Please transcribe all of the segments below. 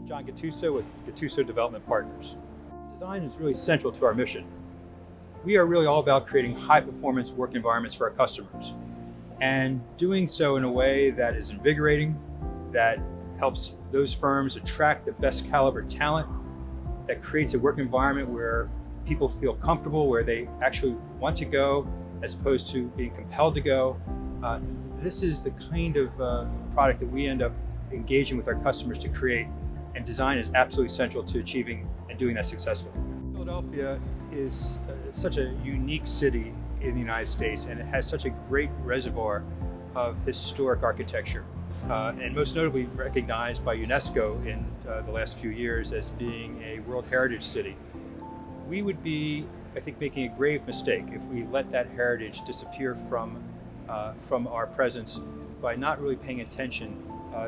John Gattuso with Gattuso Development Partners. Design is really central to our mission. We are really all about creating high-performance work environments for our customers and doing so in a way that is invigorating, that helps those firms attract the best caliber talent, that creates a work environment where people feel comfortable, where they actually want to go as opposed to being compelled to go. This is the kind of product that we end up engaging with our customers to create, and design is absolutely central to achieving and doing that successfully. Philadelphia is such a unique city in the United States, and it has such a great reservoir of historic architecture, and most notably recognized by UNESCO in the last few years as being a World Heritage City. We would be, I think, making a grave mistake if we let that heritage disappear from our presence by not really paying attention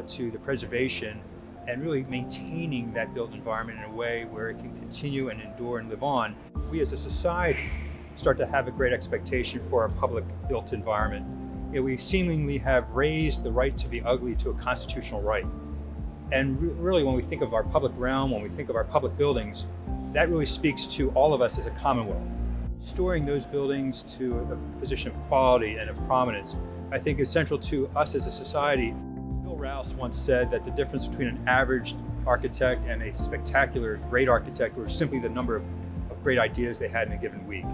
to the preservation and really maintaining that built environment in a way where it can continue and endure and live on. We as a society start to have a great expectation for our public built environment. We seemingly have raised the right to be ugly to a constitutional right. And really, when we think of our public realm, when we think of our public buildings, that really speaks to all of us as a commonwealth. Restoring those buildings to a position of quality and of prominence, I think, is central to us as a society. Bill Rouse once said that the difference between an average architect and a spectacular great architect was simply the number of great ideas they had in a given week.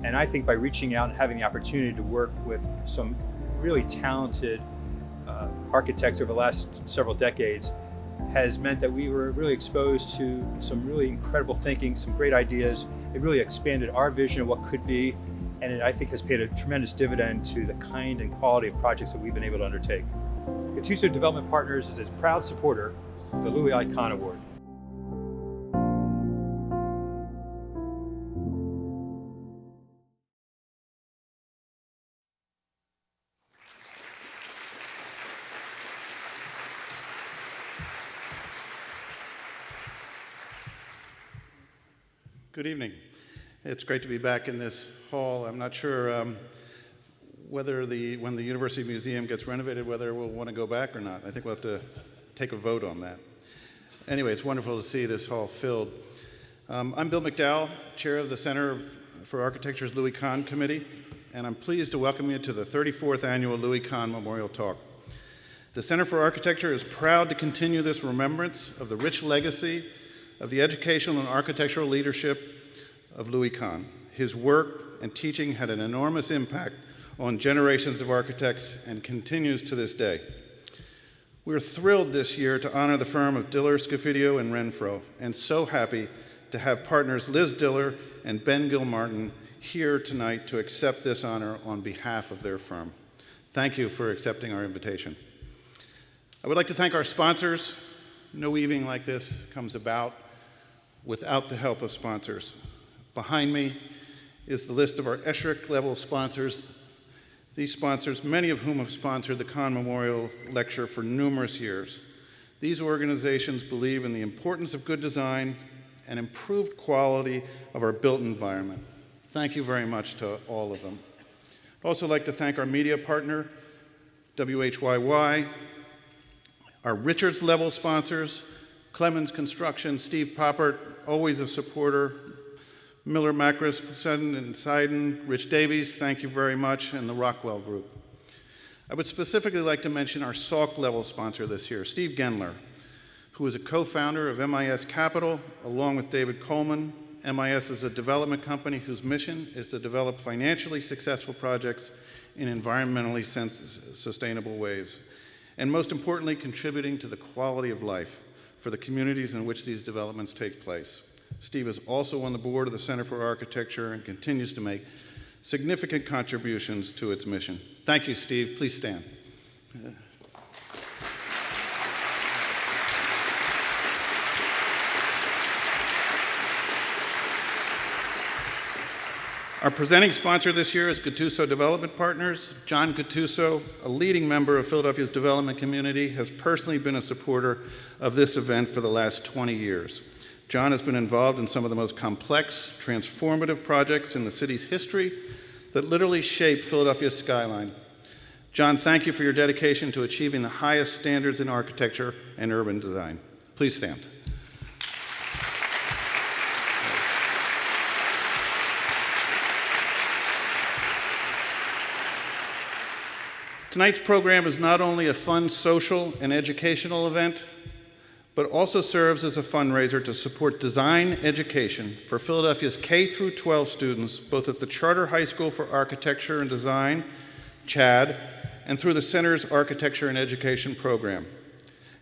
And I think by reaching out and having the opportunity to work with some really talented architects over the last several decades has meant that we were really exposed to some really incredible thinking, some great ideas. It really expanded our vision of what could be, and it, I think, has paid a tremendous dividend to the kind and quality of projects that we've been able to undertake. Gattuso Development Partners is a proud supporter of the Louis I. Kahn Award. Good evening. It's great to be back in this hall. I'm not sure whether when the University Museum gets renovated, whether we'll want to go back or not. I think we'll have to take a vote on that. Anyway, it's wonderful to see this hall filled. I'm Bill McDowell, chair of the Center for Architecture's Louis Kahn Committee, and I'm pleased to welcome you to the 34th Annual Louis Kahn Memorial Talk. The Center for Architecture is proud to continue this remembrance of the rich legacy of the educational and architectural leadership of Louis Kahn. His work and teaching had an enormous impact on generations of architects and continues to this day. We're thrilled this year to honor the firm of Diller, Scofidio, and Renfro, and so happy to have partners Liz Diller and Ben Gilmartin here tonight to accept this honor on behalf of their firm. Thank you for accepting our invitation. I would like to thank our sponsors. No evening like this comes about without the help of sponsors. Behind me is the list of our Esherick level sponsors. These sponsors, many of whom have sponsored the Kahn Memorial Lecture for numerous years. These organizations believe in the importance of good design and improved quality of our built environment. Thank you very much to all of them. I'd also like to thank our media partner, WHYY, our Richards level sponsors, Clemens Construction, Steve Poppert, always a supporter, Miller Macris, Sutton and Seiden, Rich Davies, thank you very much, and the Rockwell Group. I would specifically like to mention our Salk level sponsor this year, Steve Gendler, who is a co-founder of MIS Capital, along with David Coleman. MIS is a development company whose mission is to develop financially successful projects in environmentally sustainable ways, and most importantly, contributing to the quality of life for the communities in which these developments take place. Steve is also on the board of the Center for Architecture and continues to make significant contributions to its mission. Thank you, Steve. Please stand. Our presenting sponsor this year is Gattuso Development Partners. John Gattuso, a leading member of Philadelphia's development community, has personally been a supporter of this event for the last 20 years. John has been involved in some of the most complex, transformative projects in the city's history that literally shape Philadelphia's skyline. John, thank you for your dedication to achieving the highest standards in architecture and urban design. Please stand. Tonight's program is not only a fun social and educational event, but also serves as a fundraiser to support design education for Philadelphia's K-12 students, both at the Charter High School for Architecture and Design, CHAD, and through the Center's Architecture and Education program.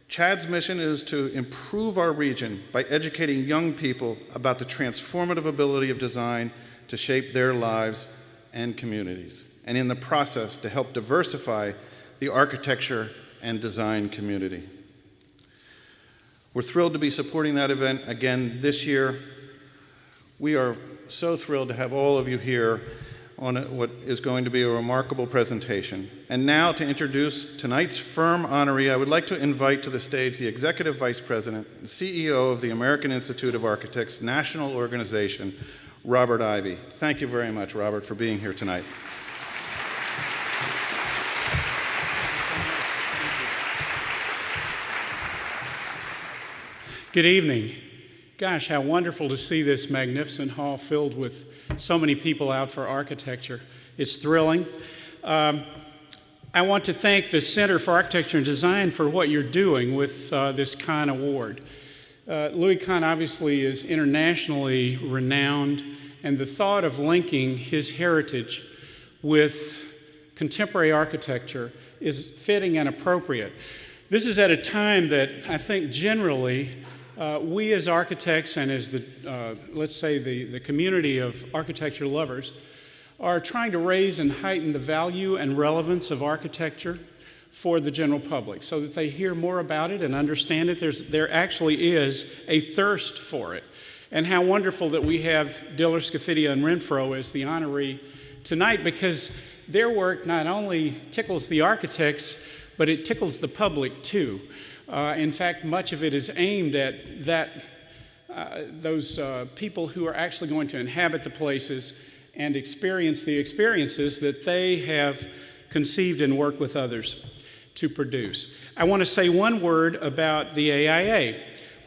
CHAD's mission is to improve our region by educating young people about the transformative ability of design to shape their lives and communities, and in the process to help diversify the architecture and design community. We're thrilled to be supporting that event again this year. We are so thrilled to have all of you here on what is going to be a remarkable presentation. And now to introduce tonight's firm honoree, I would like to invite to the stage the Executive Vice President and CEO of the American Institute of Architects National Organization, Robert Ivey. Thank you very much, Robert, for being here tonight. Good evening. Gosh, how wonderful to see this magnificent hall filled with so many people out for architecture. It's thrilling. I want to thank the Center for Architecture and Design for what you're doing with this Kahn Award. Louis Kahn obviously is internationally renowned, and the thought of linking his heritage with contemporary architecture is fitting and appropriate. This is at a time that I think generally we as architects and as let's say the community of architecture lovers are trying to raise and heighten the value and relevance of architecture for the general public so that they hear more about it and understand it. There actually is a thirst for it. And how wonderful that we have Diller, Scofidio, and Renfro as the honoree tonight, because their work not only tickles the architects, but it tickles the public too. In fact, much of it is aimed at those people who are actually going to inhabit the places and experience the experiences that they have conceived and worked with others to produce. I want to say one word about the AIA,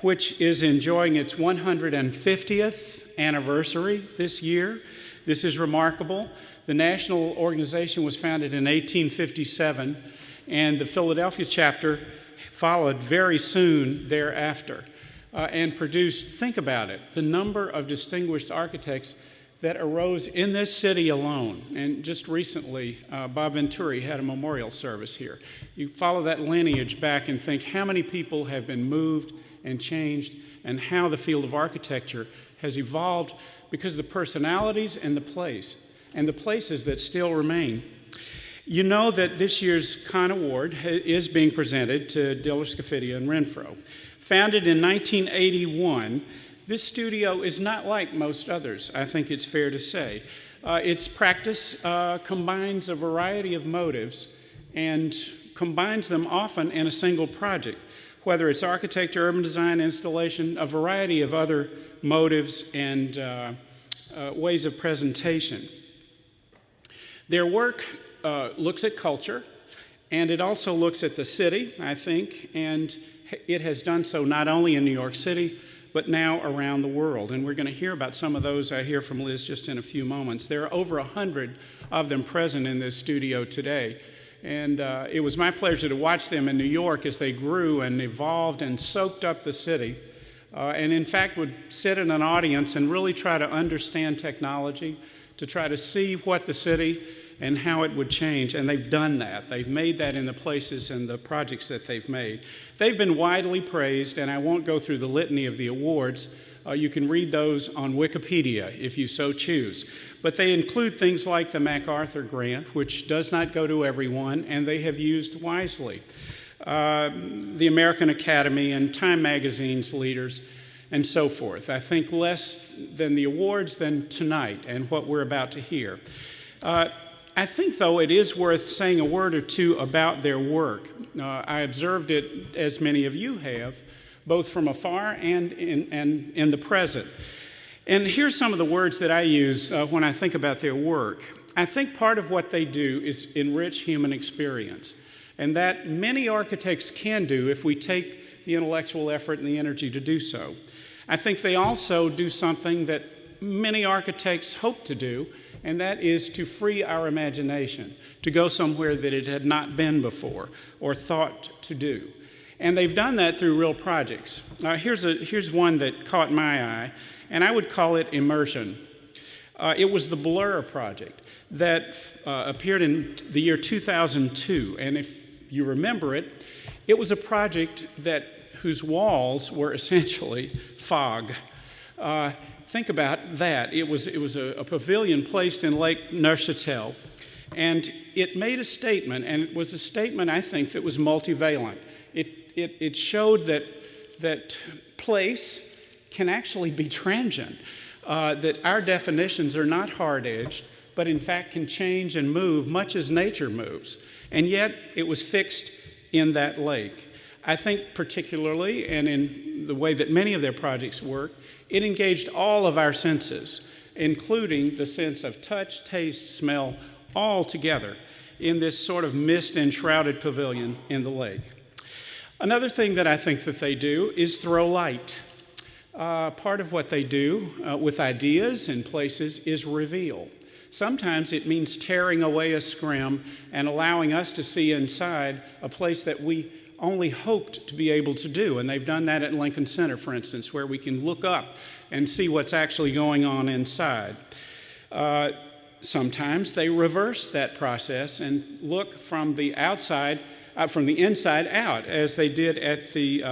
which is enjoying its 150th anniversary this year. This is remarkable. The national organization was founded in 1857, and the Philadelphia chapter followed very soon thereafter and produced, think about it, the number of distinguished architects that arose in this city alone. And just recently, Bob Venturi had a memorial service here. You follow that lineage back and think how many people have been moved and changed, and how the field of architecture has evolved because of the personalities and the place, and the places that still remain. You know that this year's Kahn Award is being presented to Diller, Scofidio, and Renfro. Founded in 1981, this studio is not like most others, I think it's fair to say. Its practice combines a variety of motives and combines them often in a single project, whether it's architecture, urban design, installation, a variety of other motives and ways of presentation. Their work looks at culture, and it also looks at the city, I think, and it has done so not only in New York City, but now around the world. And we're going to hear about some of those I hear from Liz just in a few moments. There are over 100 of them present in this studio today. And it was my pleasure to watch them in New York as they grew and evolved and soaked up the city. And in fact, would sit in an audience and really try to understand technology, to try to see what the city and how it would change. And they've done that. They've made that in the places and the projects that they've made. They've been widely praised, and I won't go through the litany of the awards. You can read those on Wikipedia if you so choose. But they include things like the MacArthur Grant, which does not go to everyone, and they have used wisely. The American Academy and Time Magazine's leaders, and so forth. I think less than the awards than tonight and what we're about to hear. I think, though, it is worth saying a word or two about their work. I observed it, as many of you have, both from afar and in the present. And here's some of the words that I use when I think about their work. I think part of what they do is enrich human experience, and that many architects can do if we take the intellectual effort and the energy to do so. I think they also do something that many architects hope to do, and that is to free our imagination, to go somewhere that it had not been before or thought to do. And they've done that through real projects. Here's one that caught my eye, and I would call it immersion. It was the Blur project that appeared in the year 2002, and if you remember it, it was a project whose walls were essentially fog. Think about that. It was a pavilion placed in Lake Neuchâtel, and it made a statement, and it was a statement, I think, that was multivalent. It showed that place can actually be transient, that our definitions are not hard-edged, but in fact can change and move much as nature moves. And yet it was fixed in that lake. I think particularly, and in the way that many of their projects work, it engaged all of our senses, including the sense of touch, taste, smell, all together in this sort of mist-enshrouded pavilion in the lake. Another thing that I think that they do is throw light. Part of what they do with ideas and places is reveal. Sometimes it means tearing away a scrim and allowing us to see inside a place that we only hoped to be able to do. And they've done that at Lincoln Center, for instance, where we can look up and see what's actually going on inside. Sometimes they reverse that process and look from the inside out, as they did at the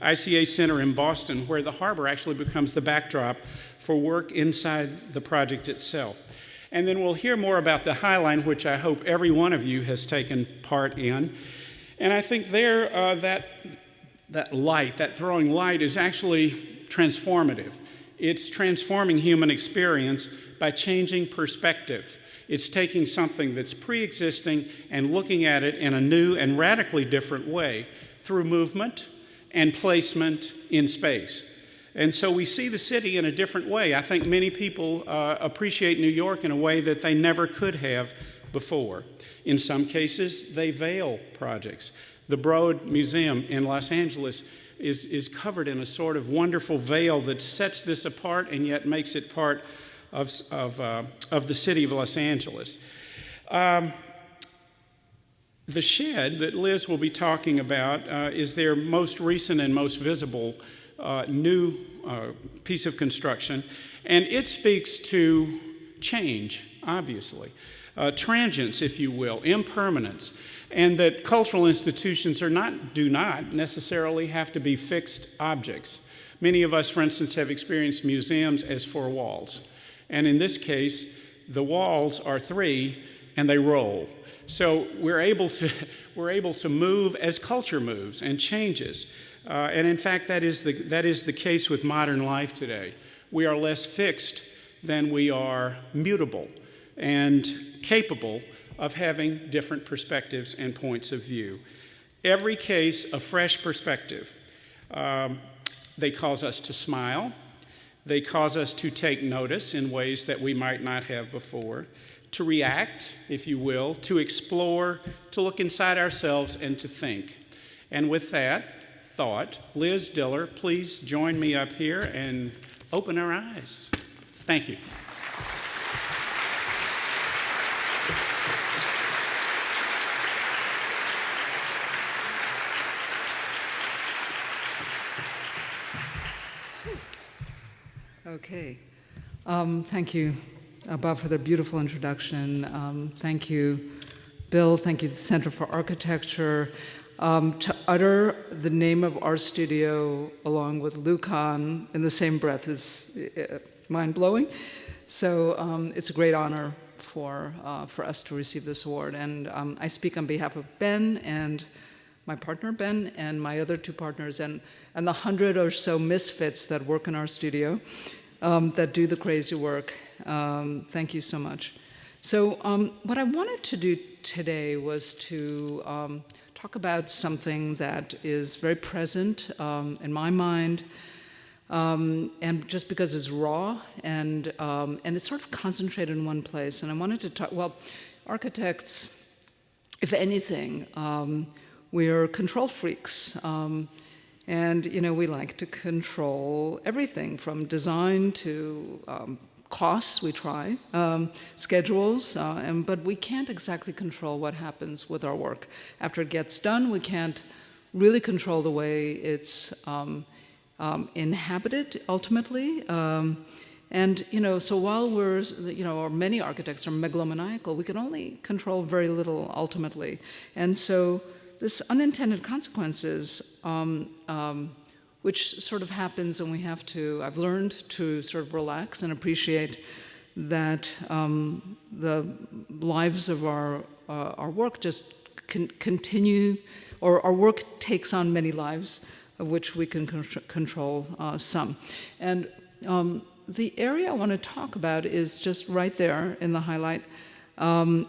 ICA Center in Boston, where the harbor actually becomes the backdrop for work inside the project itself. And then we'll hear more about the Highline, which I hope every one of you has taken part in. And I think there, that light, that throwing light, is actually transformative. It's transforming human experience by changing perspective. It's taking something that's pre-existing and looking at it in a new and radically different way through movement and placement in space. And so we see the city in a different way. I think many people appreciate New York in a way that they never could have before. In some cases, they veil projects. The Broad Museum in Los Angeles is covered in a sort of wonderful veil that sets this apart and yet makes it part of the city of Los Angeles. The shed that Liz will be talking about is their most recent and most visible new piece of construction, and it speaks to change, obviously, transience, if you will, impermanence, and that cultural institutions do not necessarily have to be fixed objects. Many of us, for instance, have experienced museums as four walls, and in this case, the walls are three, and they roll. So we're able to move as culture moves and changes. And in fact, that is the case with modern life today. We are less fixed than we are mutable and capable of having different perspectives and points of view. Every case, a fresh perspective. They cause us to smile. They cause us to take notice in ways that we might not have before, to react, if you will, to explore, to look inside ourselves, and to think. And with that thought, Liz Diller, please join me up here and open our eyes. Thank you. Okay. Thank you, Bob, for the beautiful introduction. Thank you, Bill. Thank you, the Center for Architecture. To utter the name of our studio along with Lou Kahn in the same breath is mind-blowing. So it's a great honor for us to receive this award. And I speak on behalf of Ben and my partner, Ben, and my other two partners, and the 100 or so misfits that work in our studio that do the crazy work. Thank you so much. So what I wanted to do today was to talk about something that is very present in my mind, and just because it's raw and it's sort of concentrated in one place. And I wanted to talk, well, architects, if anything, we're control freaks. And, we like to control everything from design to costs, we try, schedules, but we can't exactly control what happens with our work. After it gets done, we can't really control the way it's inhabited ultimately. And so while we're, or many architects are megalomaniacal, we can only control very little ultimately. And so this unintended consequences, which sort of happens, and we have to, I've learned to sort of relax and appreciate that the lives of our work just continue, or our work takes on many lives, of which we can control some. And the area I want to talk about is just right there in the highlight.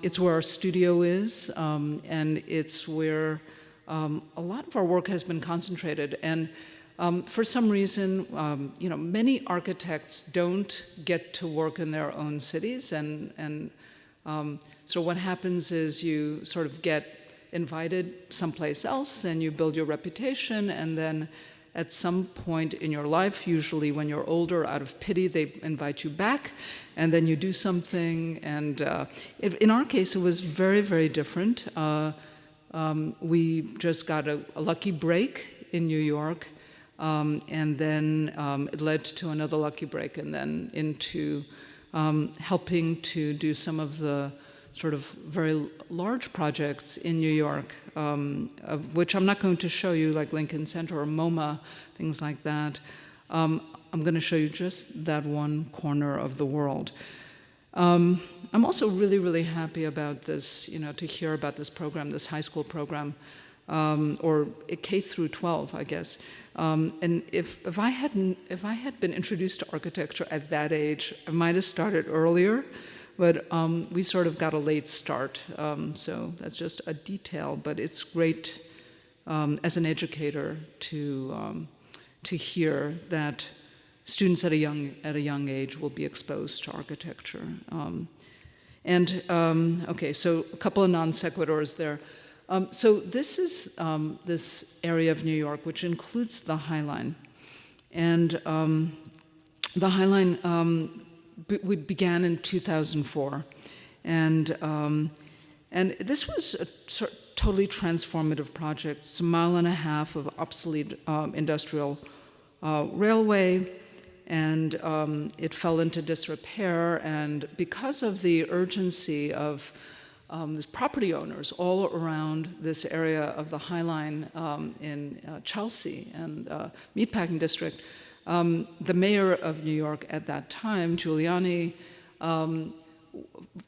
It's where our studio is, and it's where a lot of our work has been concentrated. And for some reason, many architects don't get to work in their own cities, and so what happens is you sort of get invited someplace else, and you build your reputation, and then at some point in your life, usually when you're older, out of pity, they invite you back, and then you do something. And in our case, it was very, very different. We just got a lucky break in New York, and then it led to another lucky break, and then into helping to do some of the sort of very large projects in New York, of which I'm not going to show you, like Lincoln Center or MoMA, things like that. I'm going to show you just that one corner of the world. I'm also really, really happy about this, to hear about this program, this high school program, or K through 12, I guess. And if I had been introduced to architecture at that age, I might have started earlier. But we sort of got a late start, so that's just a detail. But it's great as an educator to hear that students at a young age will be exposed to architecture. Okay, so a couple of non sequiturs there. So this is this area of New York, which includes the Highline, and the Highline. We began in 2004, and this was a totally transformative project. It's a 1.5 miles of obsolete industrial railway, and it fell into disrepair. And because of the urgency of these property owners all around this area of the Highline in Chelsea and Meatpacking District, the mayor of New York at that time, Giuliani,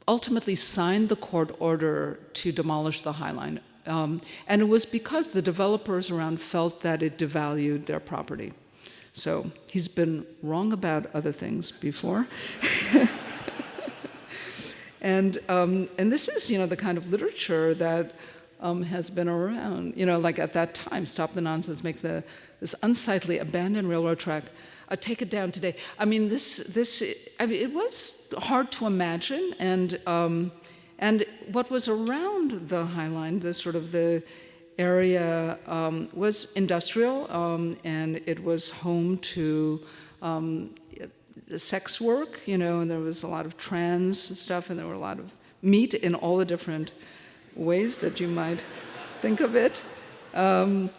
ultimately signed the court order to demolish the Highline. And it was because the developers around felt that it devalued their property. So he's been wrong about other things before. And this is, the kind of literature that has been around, like at that time, stop the nonsense, make this unsightly abandoned railroad track, take it down today. I mean, it was hard to imagine, and what was around the Highline, the area was industrial, and it was home to sex work, and there was a lot of trans stuff, and there were a lot of meat in all the different ways that you might think of it. But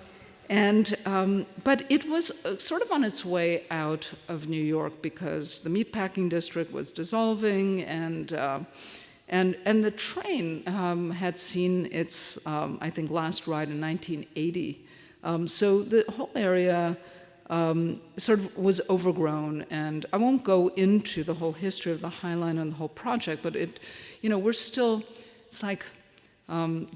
it was sort of on its way out of New York because the meatpacking district was dissolving, and the train had seen its, I think, last ride in 1980. So the whole area sort of was overgrown, and I won't go into the whole history of the Highline and the whole project, but we're still, it's like,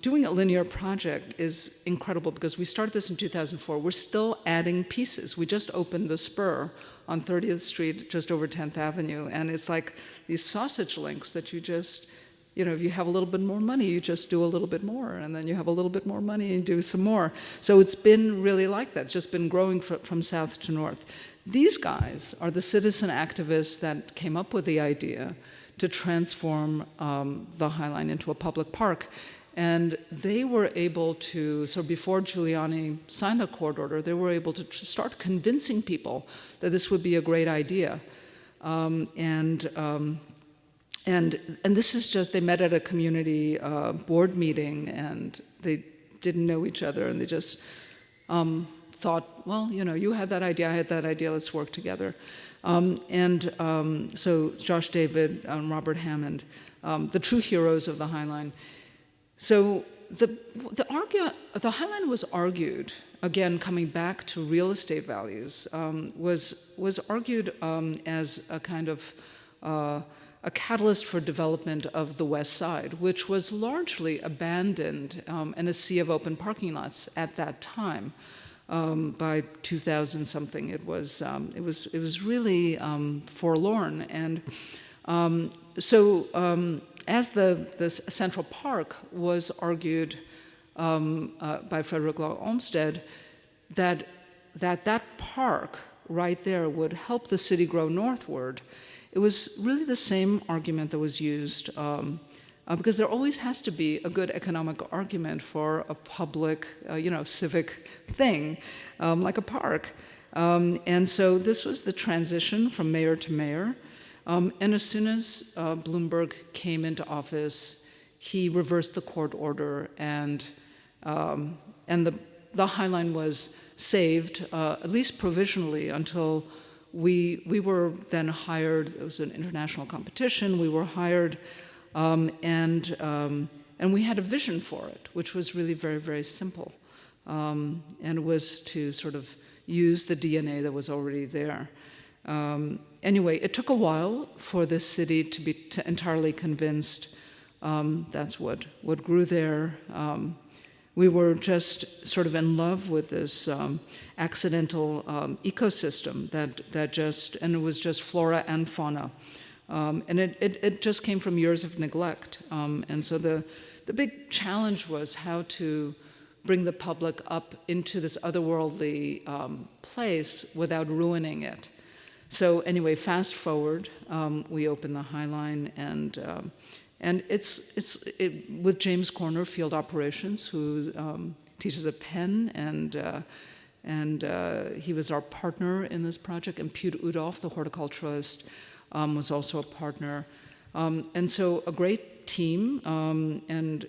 doing a linear project is incredible because we started this in 2004. We're still adding pieces. We just opened the spur on 30th Street, just over 10th Avenue, and it's like these sausage links that you just, if you have a little bit more money, you just do a little bit more, and then you have a little bit more money and do some more. So it's been really like that, just been growing from south to north. These guys are the citizen activists that came up with the idea to transform the Highline into a public park. And they were able to, so before Giuliani signed the court order, they were able to start convincing people that this would be a great idea. And this is just, they met at a community board meeting, and they didn't know each other, and they just thought, well, you had that idea, I had that idea, let's work together. So Josh David, Robert Hammond, the true heroes of the Highline. So the Highline was argued, again, coming back to real estate values, was argued as a kind of a catalyst for development of the West Side, which was largely abandoned in a sea of open parking lots at that time. By 2000 something, it was really forlorn, and as the Central Park was argued by Frederick Law Olmsted, that park right there would help the city grow northward. It was really the same argument that was used, because there always has to be a good economic argument for a public, civic thing, like a park. And so this was the transition from mayor to mayor. And as soon as Bloomberg came into office, he reversed the court order, and the Highline was saved, at least provisionally, until we were then hired. It was an international competition. We were hired, and we had a vision for it, which was really very, very simple, and it was to sort of use the DNA that was already there. Anyway, it took a while for this city to be entirely convinced. That's what grew there. We were just sort of in love with this accidental ecosystem and it was just flora and fauna. And it just came from years of neglect. And so the big challenge was how to bring the public up into this otherworldly place without ruining it. So anyway, fast forward, we opened the Highline, and it's with James Corner, Field Operations, who teaches at Penn, and he was our partner in this project, and Pute Udolf, the horticulturalist, was also a partner. And so a great team, and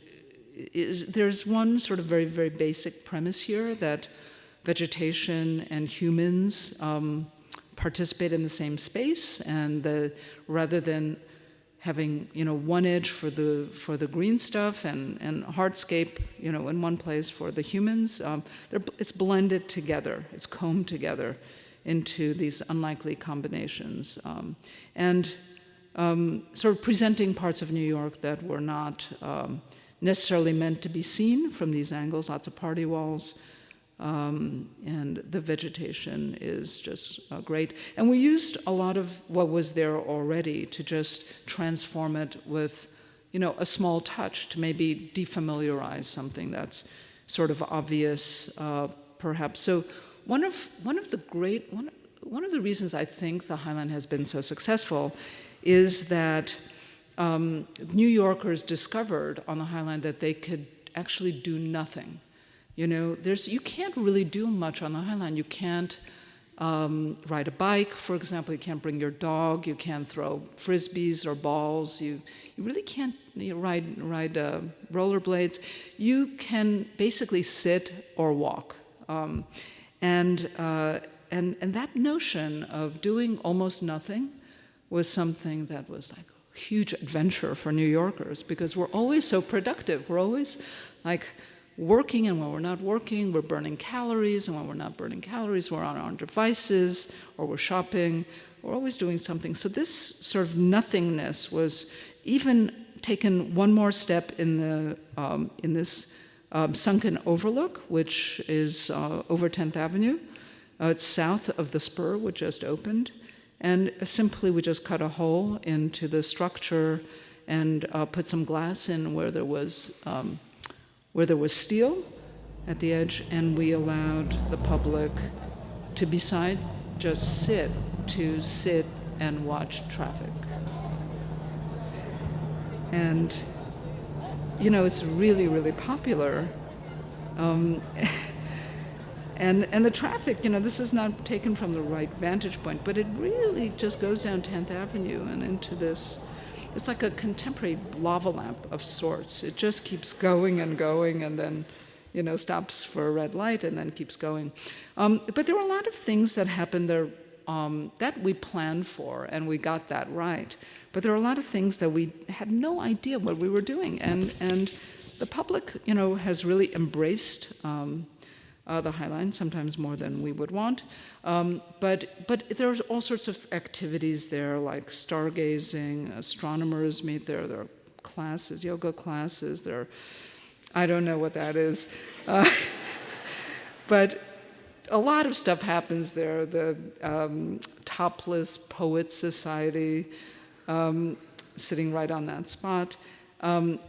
there's one sort of very, very basic premise here, that vegetation and humans participate in the same space, and rather than having one edge for the green stuff and hardscape in one place for the humans, it's blended together, it's combed together into these unlikely combinations, and sort of presenting parts of New York that were not necessarily meant to be seen from these angles. Lots of party walls. And the vegetation is just great. And we used a lot of what was there already to just transform it with, a small touch to maybe defamiliarize something that's sort of obvious, perhaps. So one of the reasons I think the Highline has been so successful is that New Yorkers discovered on the Highline that they could actually do nothing. You can't really do much on the Highline. You can't ride a bike, for example. You can't bring your dog. You can't throw frisbees or balls. You really can't ride rollerblades. You can basically sit or walk. And that notion of doing almost nothing was something that was like a huge adventure for New Yorkers, because we're always so productive. We're always like working, and when we're not working, we're burning calories, and when we're not burning calories, we're on our devices, or we're shopping. We're always doing something. So this sort of nothingness was even taken one more step in this sunken overlook, which is over 10th Avenue. It's south of the spur, which just opened. And simply we just cut a hole into the structure and put some glass in where there was steel at the edge, and we allowed the public to beside just sit and watch traffic. And it's really, really popular. And the traffic, this is not taken from the right vantage point, but it really just goes down 10th Avenue and into this, it's like a contemporary lava lamp of sorts. It just keeps going and going, and then, stops for a red light and then keeps going. But there were a lot of things that happened there that we planned for, and we got that right. But there are a lot of things that we had no idea what we were doing, and the public, has really embraced the Highline, sometimes more than we would want. But there are all sorts of activities there, like stargazing. Astronomers meet there. There are classes, yoga classes. I don't know what that is, but a lot of stuff happens there. The Topless Poets Society, sitting right on that spot. And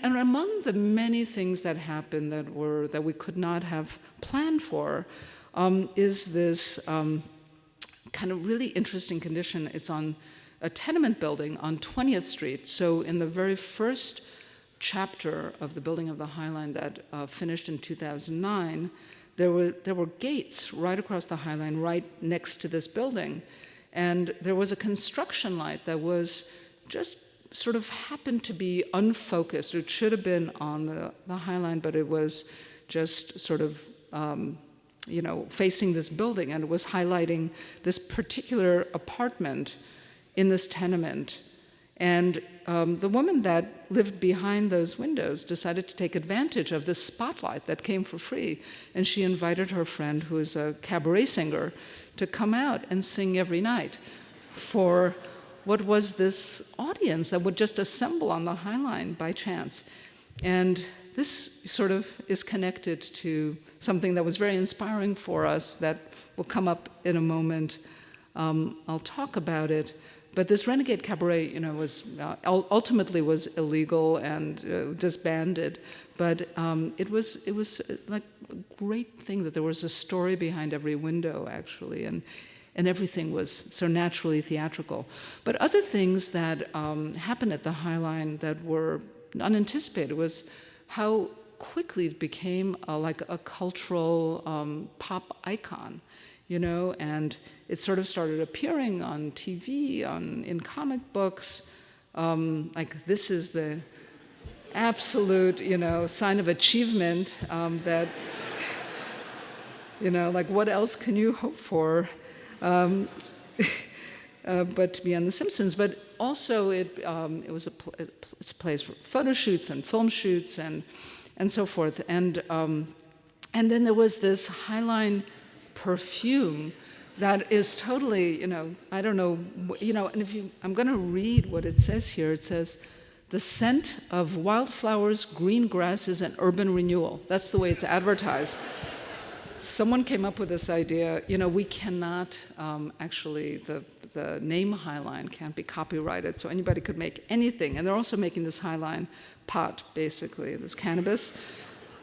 among the many things that happened that we could not have planned for, is this kind of really interesting condition. It's on a tenement building on 20th Street. So in the very first chapter of the building of the Highline that finished in 2009, there were gates right across the Highline, right next to this building. And there was a construction light that was just sort of happened to be unfocused. It should have been on the Highline, but it was just sort of, facing this building, and it was highlighting this particular apartment in this tenement. And the woman that lived behind those windows decided to take advantage of this spotlight that came for free, and she invited her friend, who is a cabaret singer, to come out and sing every night for what was this audience that would just assemble on the Highline by chance. And this sort of is connected to something that was very inspiring for us that will come up in a moment. I'll talk about it. But this Renegade Cabaret, was ultimately was illegal and disbanded. But it was like a great thing that there was a story behind every window, actually, and everything was so naturally theatrical. But other things that happened at the Highline that were unanticipated was how quickly it became like a cultural pop icon. And it sort of started appearing on TV, in comic books. Like, this is the absolute, sign of achievement that, like, what else can you hope for? But to be on The Simpsons. But also it's a place for photo shoots and film shoots and so forth. And then there was this Highline Perfume that is totally, I don't know, and I'm going to read what it says here. It says, "The scent of wildflowers, green grasses, and urban renewal." That's the way it's advertised. Someone came up with this idea. We cannot, actually, the name Highline can't be copyrighted, so anybody could make anything. And they're also making this Highline pot, basically, this cannabis.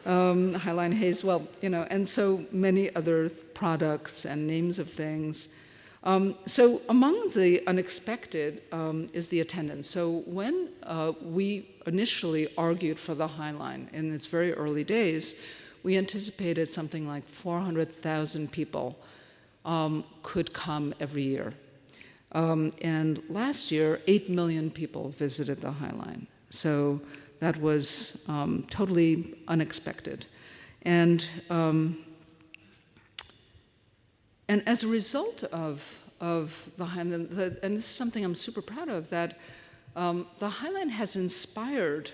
Highline Haze, and so many other products and names of things. So among the unexpected is the attendance. So when we initially argued for the Highline in its very early days, we anticipated something like 400,000 people could come every year. And last year, 8 million people visited the Highline. So that was totally unexpected. And as a result of the Highline, and this is something I'm super proud of, that the Highline has inspired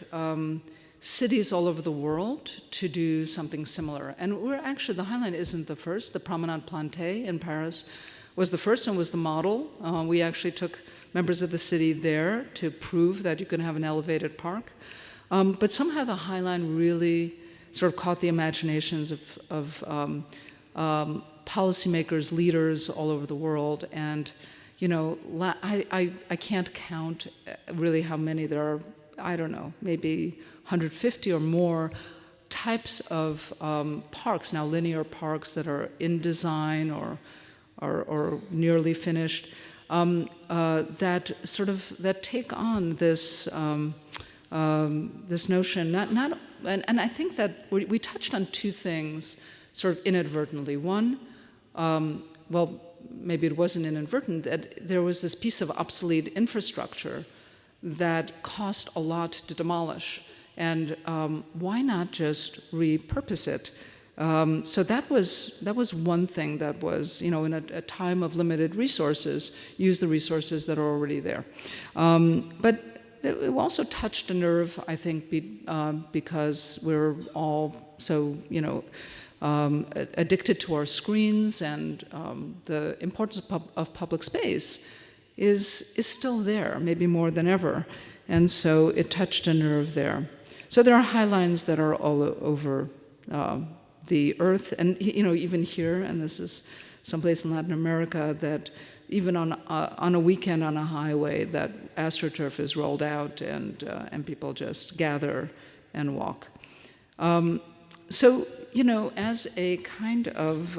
cities all over the world to do something similar. And the Highline isn't the first. The Promenade Plantée in Paris was the first and was the model. We actually took members of the city there to prove that you can have an elevated park. But somehow the Highline really sort of caught the imaginations of policymakers, leaders all over the world. And, I can't count really how many there are. I don't know, maybe 150 or more types of parks, now linear parks that are in design or nearly finished, that take on this this notion. And I think that we touched on two things sort of inadvertently. One, well, maybe it wasn't inadvertent, that there was this piece of obsolete infrastructure that cost a lot to demolish. And why not just repurpose it? So that was one thing that was, in a time of limited resources, use the resources that are already there. But it also touched a nerve, I think, because we're all so, addicted to our screens, and the importance of public space is still there, maybe more than ever. And so it touched a nerve there. So there are highlines that are all over the earth, and even here, and this is someplace in Latin America, that even on a weekend on a highway, that AstroTurf is rolled out, and people just gather and walk. So as a kind of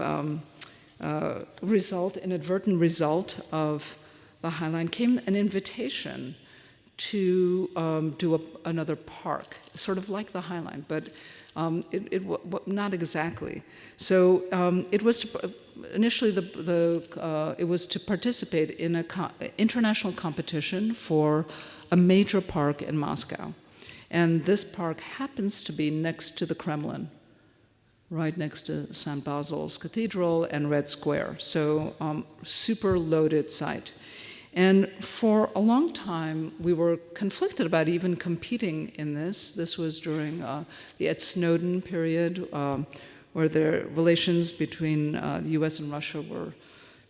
inadvertent result of the Highline, came an invitation to do another park, sort of like the Highline, but not exactly. So it was initially it was to participate in an international competition for a major park in Moscow, and this park happens to be next to the Kremlin, right next to St. Basil's Cathedral and Red Square. So super loaded site. And for a long time, we were conflicted about even competing in this. This was during the Ed Snowden period, where the relations between the US and Russia were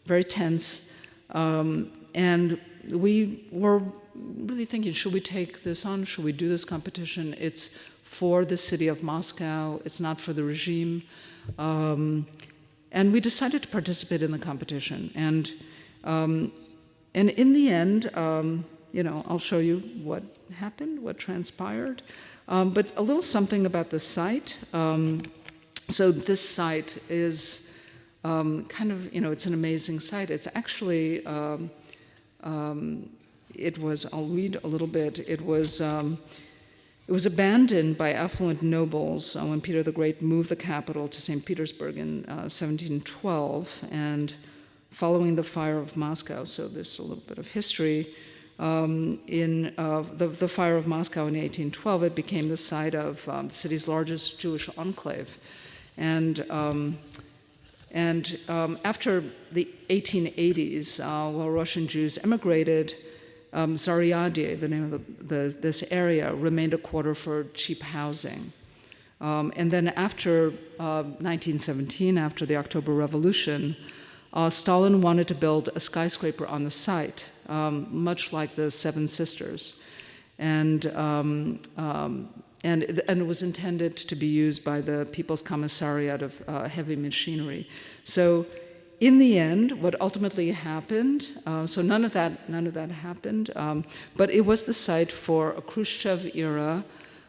very tense. And we were really thinking, should we take this on? Should we do this competition? It's for the city of Moscow. It's not for the regime. And we decided to participate in the competition. And in the end, I'll show you what happened, what transpired. But a little something about the site. So this site is it's an amazing site. It's actually, I'll read a little bit. It was abandoned by affluent nobles when Peter the Great moved the capital to St. Petersburg in 1712, and following the fire of Moscow. So there's a little bit of history. In the fire of Moscow in 1812, it became the site of the city's largest Jewish enclave. And after the 1880s, while Russian Jews emigrated, Zaryadye, the name of this area, remained a quarter for cheap housing. And then after 1917, after the October Revolution, Stalin wanted to build a skyscraper on the site, much like the Seven Sisters, and it was intended to be used by the People's Commissariat of Heavy Machinery. So, in the end, what ultimately happened, so none of that happened, but it was the site for a Khrushchev-era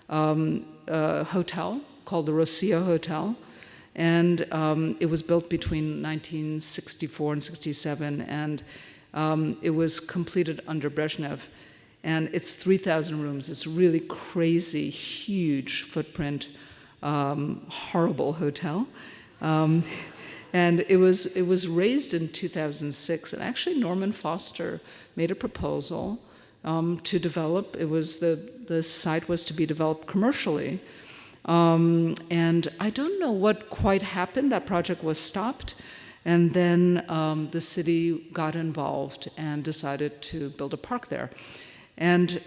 hotel called the Rocio Hotel. And it was built between 1964 and 67, and it was completed under Brezhnev. And it's 3,000 rooms. It's a really crazy, huge footprint, horrible hotel. And it was raised in 2006. And actually, Norman Foster made a proposal to develop. The site was to be developed commercially. And I don't know what quite happened. That project was stopped, and then the city got involved and decided to build a park there. And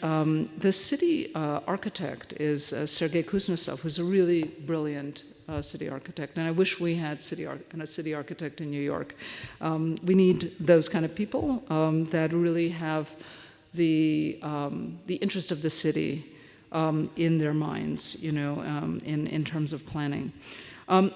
the city architect is Sergei Kuznetsov, who's a really brilliant city architect. And I wish we had a city architect in New York. We need those kind of people that really have the interest of the city in their minds, in terms of planning.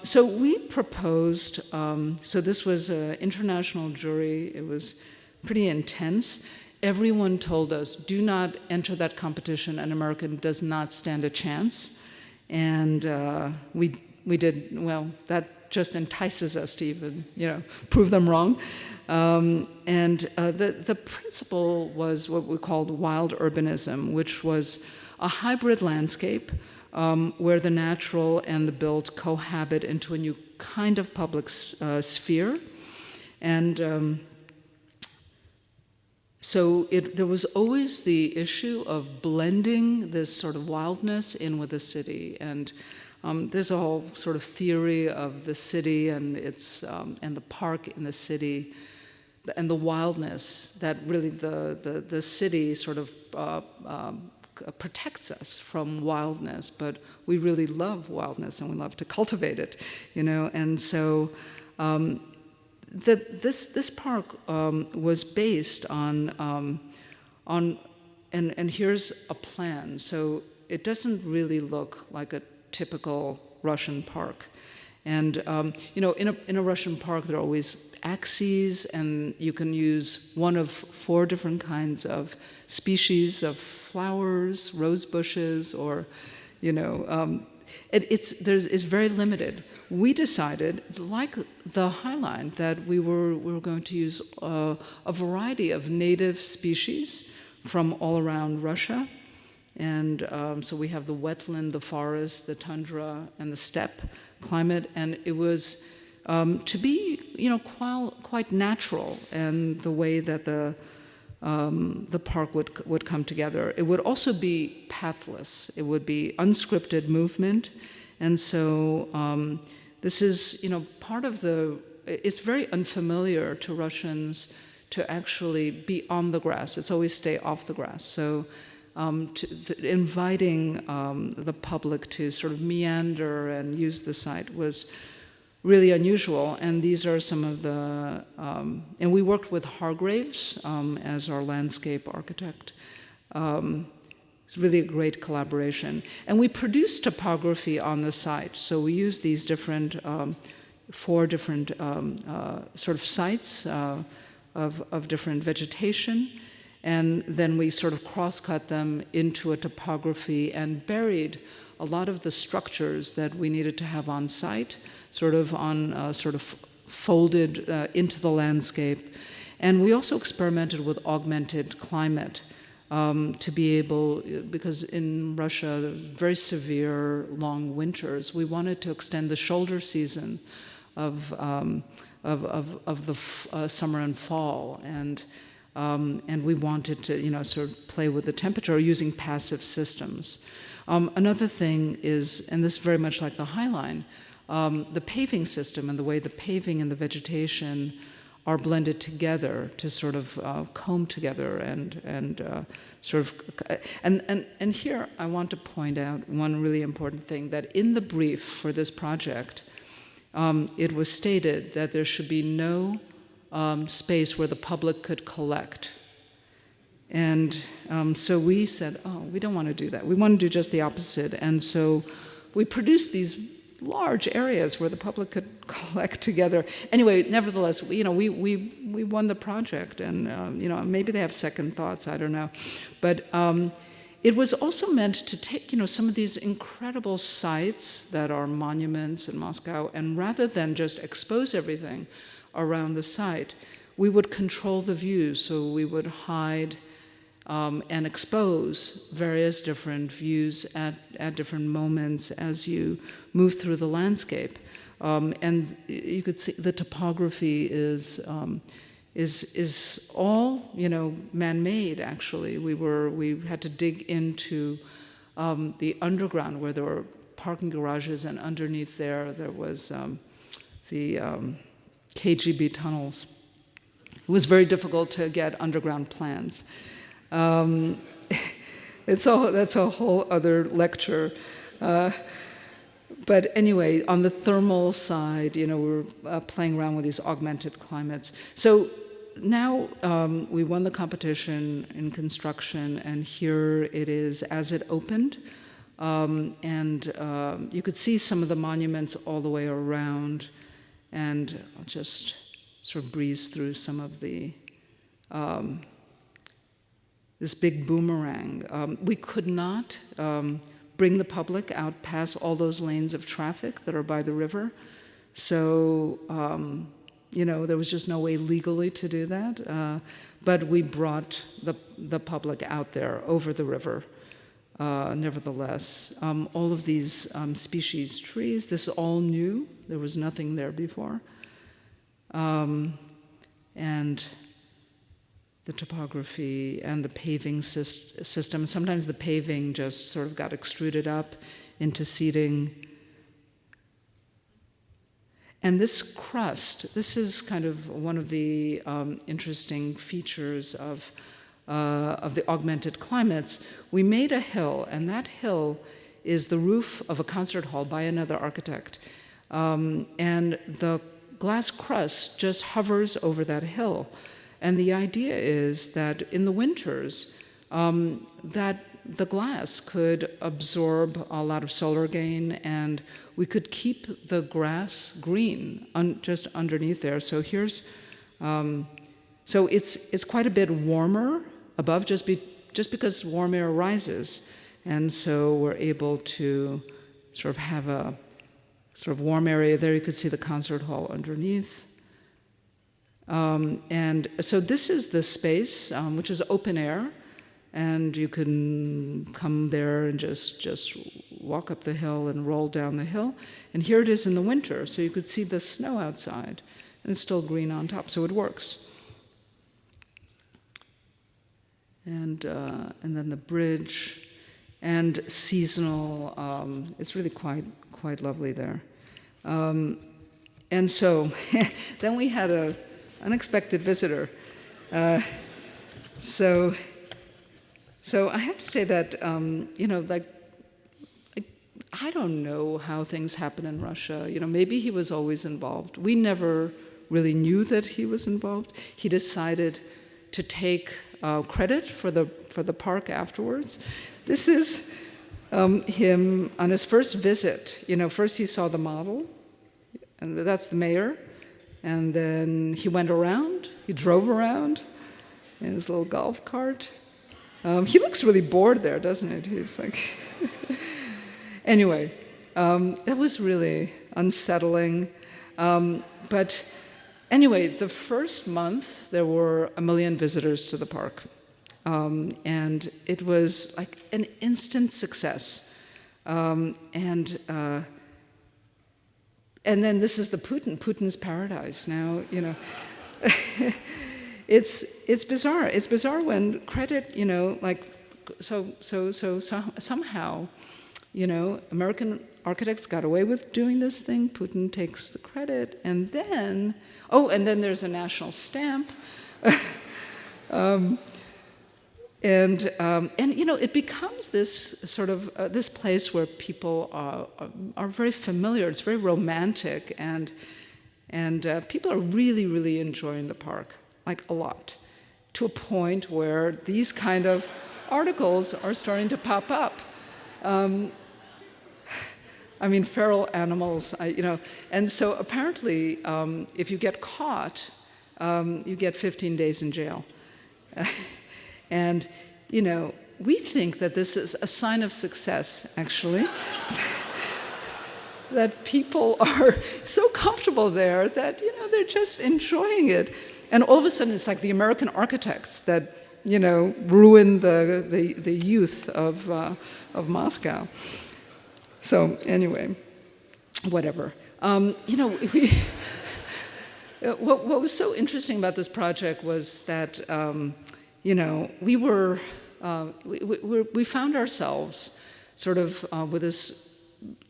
So we proposed, so this was an international jury. It was pretty intense. Everyone told us, do not enter that competition. An American does not stand a chance. And we did, well, that just entices us to even, prove them wrong. And the principle was what we called wild urbanism, which was a hybrid landscape where the natural and the built cohabit into a new kind of public sphere. And so there was always the issue of blending this sort of wildness in with the city. And there's a whole sort of theory of the city and and the park in the city and the wildness that really the city sort of protects us from wildness, but we really love wildness and we love to cultivate it, And so this park was based on and here's a plan. So it doesn't really look like a typical Russian park, and in a Russian park there are always axes, and you can use one of 4 different kinds of species of flowers, rose bushes, or it's very limited. We decided, like the Highline, that we were going to use a variety of native species from all around Russia. And so we have the wetland, the forest, the tundra, and the steppe climate. And it was to be, quite natural, and the way that the park would come together. It would also be pathless. It would be unscripted movement. And so this is, part of it's very unfamiliar to Russians to actually be on the grass. It's always stay off the grass. So inviting the public to sort of meander and use the site was really unusual. And these are some of the, and we worked with Hargraves as our landscape architect. It's really a great collaboration. And we produced topography on the site. So we used these different, 4 different sort of sites of different vegetation. And then we sort of cross-cut them into a topography and buried a lot of the structures that we needed to have on site, sort of folded into the landscape. And we also experimented with augmented climate to be able, because in Russia, very severe long winters, we wanted to extend the shoulder season of the summer and fall. And we wanted to, sort of play with the temperature using passive systems. Another thing is, and this is very much like the Highline, the paving system and the way the paving and the vegetation are blended together to sort of comb together and here I want to point out one really important thing, that in the brief for this project, it was stated that there should be no space where the public could collect. And so we said, we don't want to do that. We want to do just the opposite. And so we produced these large areas where the public could collect together. Anyway, nevertheless, we won the project, and maybe they have second thoughts, I don't know. But it was also meant to take, some of these incredible sites that are monuments in Moscow, and rather than just expose everything around the site, we would control the views. So we would hide and expose various different views at different moments as you move through the landscape. And you could see the topography is all, man-made, actually. We had to dig into the underground where there were parking garages, and underneath there was the KGB tunnels. It was very difficult to get underground plans. That's a whole other lecture. But anyway, on the thermal side, we're playing around with these augmented climates. So now we won the competition in construction, and here it is as it opened. And you could see some of the monuments all the way around, and I'll just sort of breeze through some of the this big boomerang. We could not bring the public out past all those lanes of traffic that are by the river. So, there was just no way legally to do that. But we brought the public out there over the river nevertheless. All of these species trees, this is all new. There was nothing there before. And the topography and the paving system. Sometimes the paving just sort of got extruded up into seating. And this crust, this is kind of one of the interesting features of the augmented climates. We made a hill, and that hill is the roof of a concert hall by another architect. And the glass crust just hovers over that hill. And the idea is that in the winters, that the glass could absorb a lot of solar gain, and we could keep the grass green just underneath there. So here's, so it's quite a bit warmer above, just because warm air rises, and so we're able to sort of have a sort of warm area there. You could see the concert hall underneath. And so this is the space, which is open air, and you can come there and just walk up the hill and roll down the hill. And here it is in the winter, so you could see the snow outside, and it's still green on top, so it works. And then the bridge, and seasonal. It's really quite lovely there. And so then we had a unexpected visitor. So I have to say that, like, I don't know how things happen in Russia. Maybe he was always involved. We never really knew that he was involved. He decided to take credit for the park afterwards. This is him on his first visit. First he saw the model, and that's the mayor. And then he went around, he drove around in his little golf cart. He looks really bored there, doesn't it? He's like, anyway, that was really unsettling. But anyway, the first month, there were 1 million visitors to the park. And it was like an instant success. And then this is the Putin's paradise. Now, it's bizarre. It's bizarre when credit, somehow, American architects got away with doing this thing. Putin takes the credit, and then there's a national stamp. And it becomes this sort of this place where people are very familiar. It's very romantic, and people are really, really enjoying the park, like a lot, to a point where these kind of articles are starting to pop up. Feral animals, and so apparently, if you get caught, you get 15 days in jail. And, we think that this is a sign of success, actually, that people are so comfortable there that, they're just enjoying it. And all of a sudden, it's like the American architects that, ruin the youth of Moscow. So anyway, whatever. What was so interesting about this project was that, we found ourselves sort of with this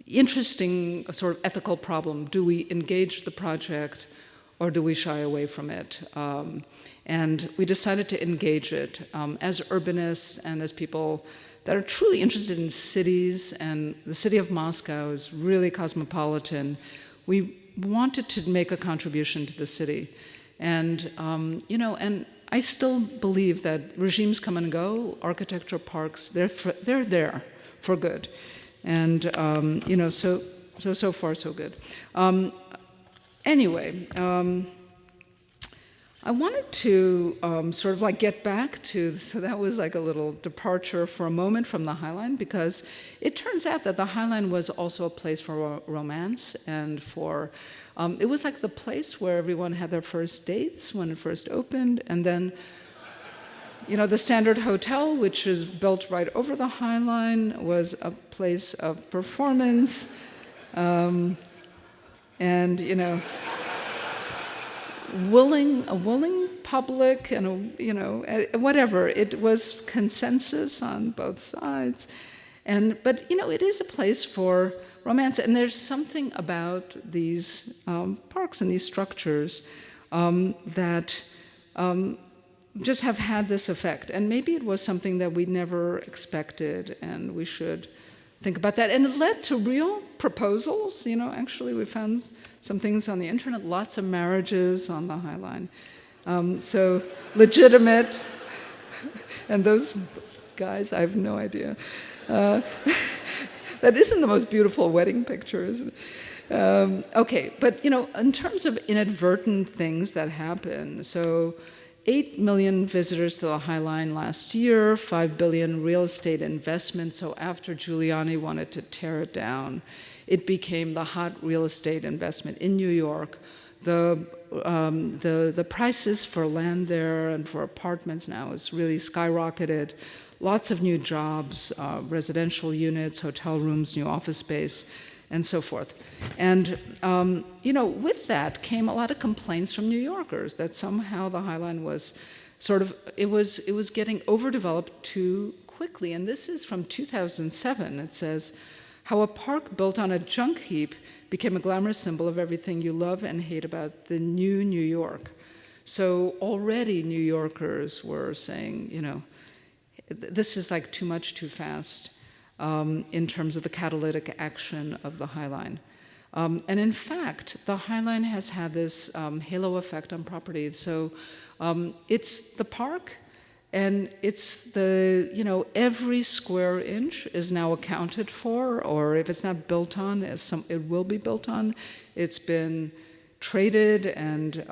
interesting sort of ethical problem. Do we engage the project, or do we shy away from it? And we decided to engage it as urbanists and as people that are truly interested in cities, and the city of Moscow is really cosmopolitan. We wanted to make a contribution to the city. And, and I still believe that regimes come and go, architecture, parks, they're there for good. And, so far so good. Anyway, I wanted to sort of like get back to, so that was like a little departure for a moment from the Highline, because it turns out that the Highline was also a place for romance and for, it was like the place where everyone had their first dates when it first opened, and then the Standard Hotel, which is built right over the High Line, was a place of performance. And a willing public, and whatever. It was consensus on both sides, but it is a place for romance. And there's something about these parks and these structures that just have had this effect. And maybe it was something that we never expected, and we should think about that. And it led to real proposals. Actually, we found some things on the internet, lots of marriages on the High Line. So legitimate. And those guys, I have no idea. That isn't the most beautiful wedding picture, is it? Okay, but in terms of inadvertent things that happen, so 8 million visitors to the High Line last year, 5 billion real estate investment. So after Giuliani wanted to tear it down, it became the hot real estate investment in New York. The prices for land there and for apartments now has really skyrocketed. Lots of new jobs, residential units, hotel rooms, new office space, and so forth. And with that came a lot of complaints from New Yorkers that somehow the High Line was it was getting overdeveloped too quickly. And this is from 2007. It says, how a park built on a junk heap became a glamorous symbol of everything you love and hate about the new New York. So already New Yorkers were saying, this is like too much, too fast in terms of the catalytic action of the High Line. And in fact, the High Line has had this halo effect on property. So it's the park, and it's every square inch is now accounted for, or if it's not built on, it will be built on. It's been traded and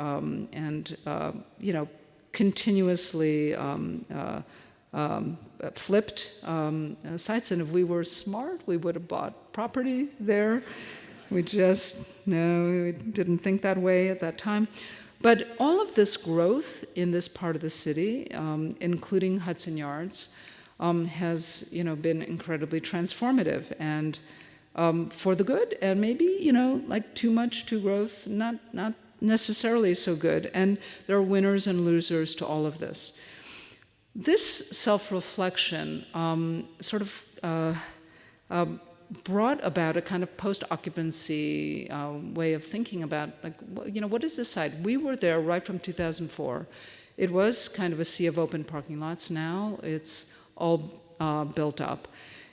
continuously flipped sites. And if we were smart, we would have bought property there. We didn't think that way at that time. But all of this growth in this part of the city, including Hudson Yards, has been incredibly transformative, and for the good, and maybe like too much, too growth, not necessarily so good. And there are winners and losers to all of this. This self-reflection brought about a kind of post-occupancy way of thinking about, what is this site? We were there right from 2004. It was kind of a sea of open parking lots. Now it's all built up.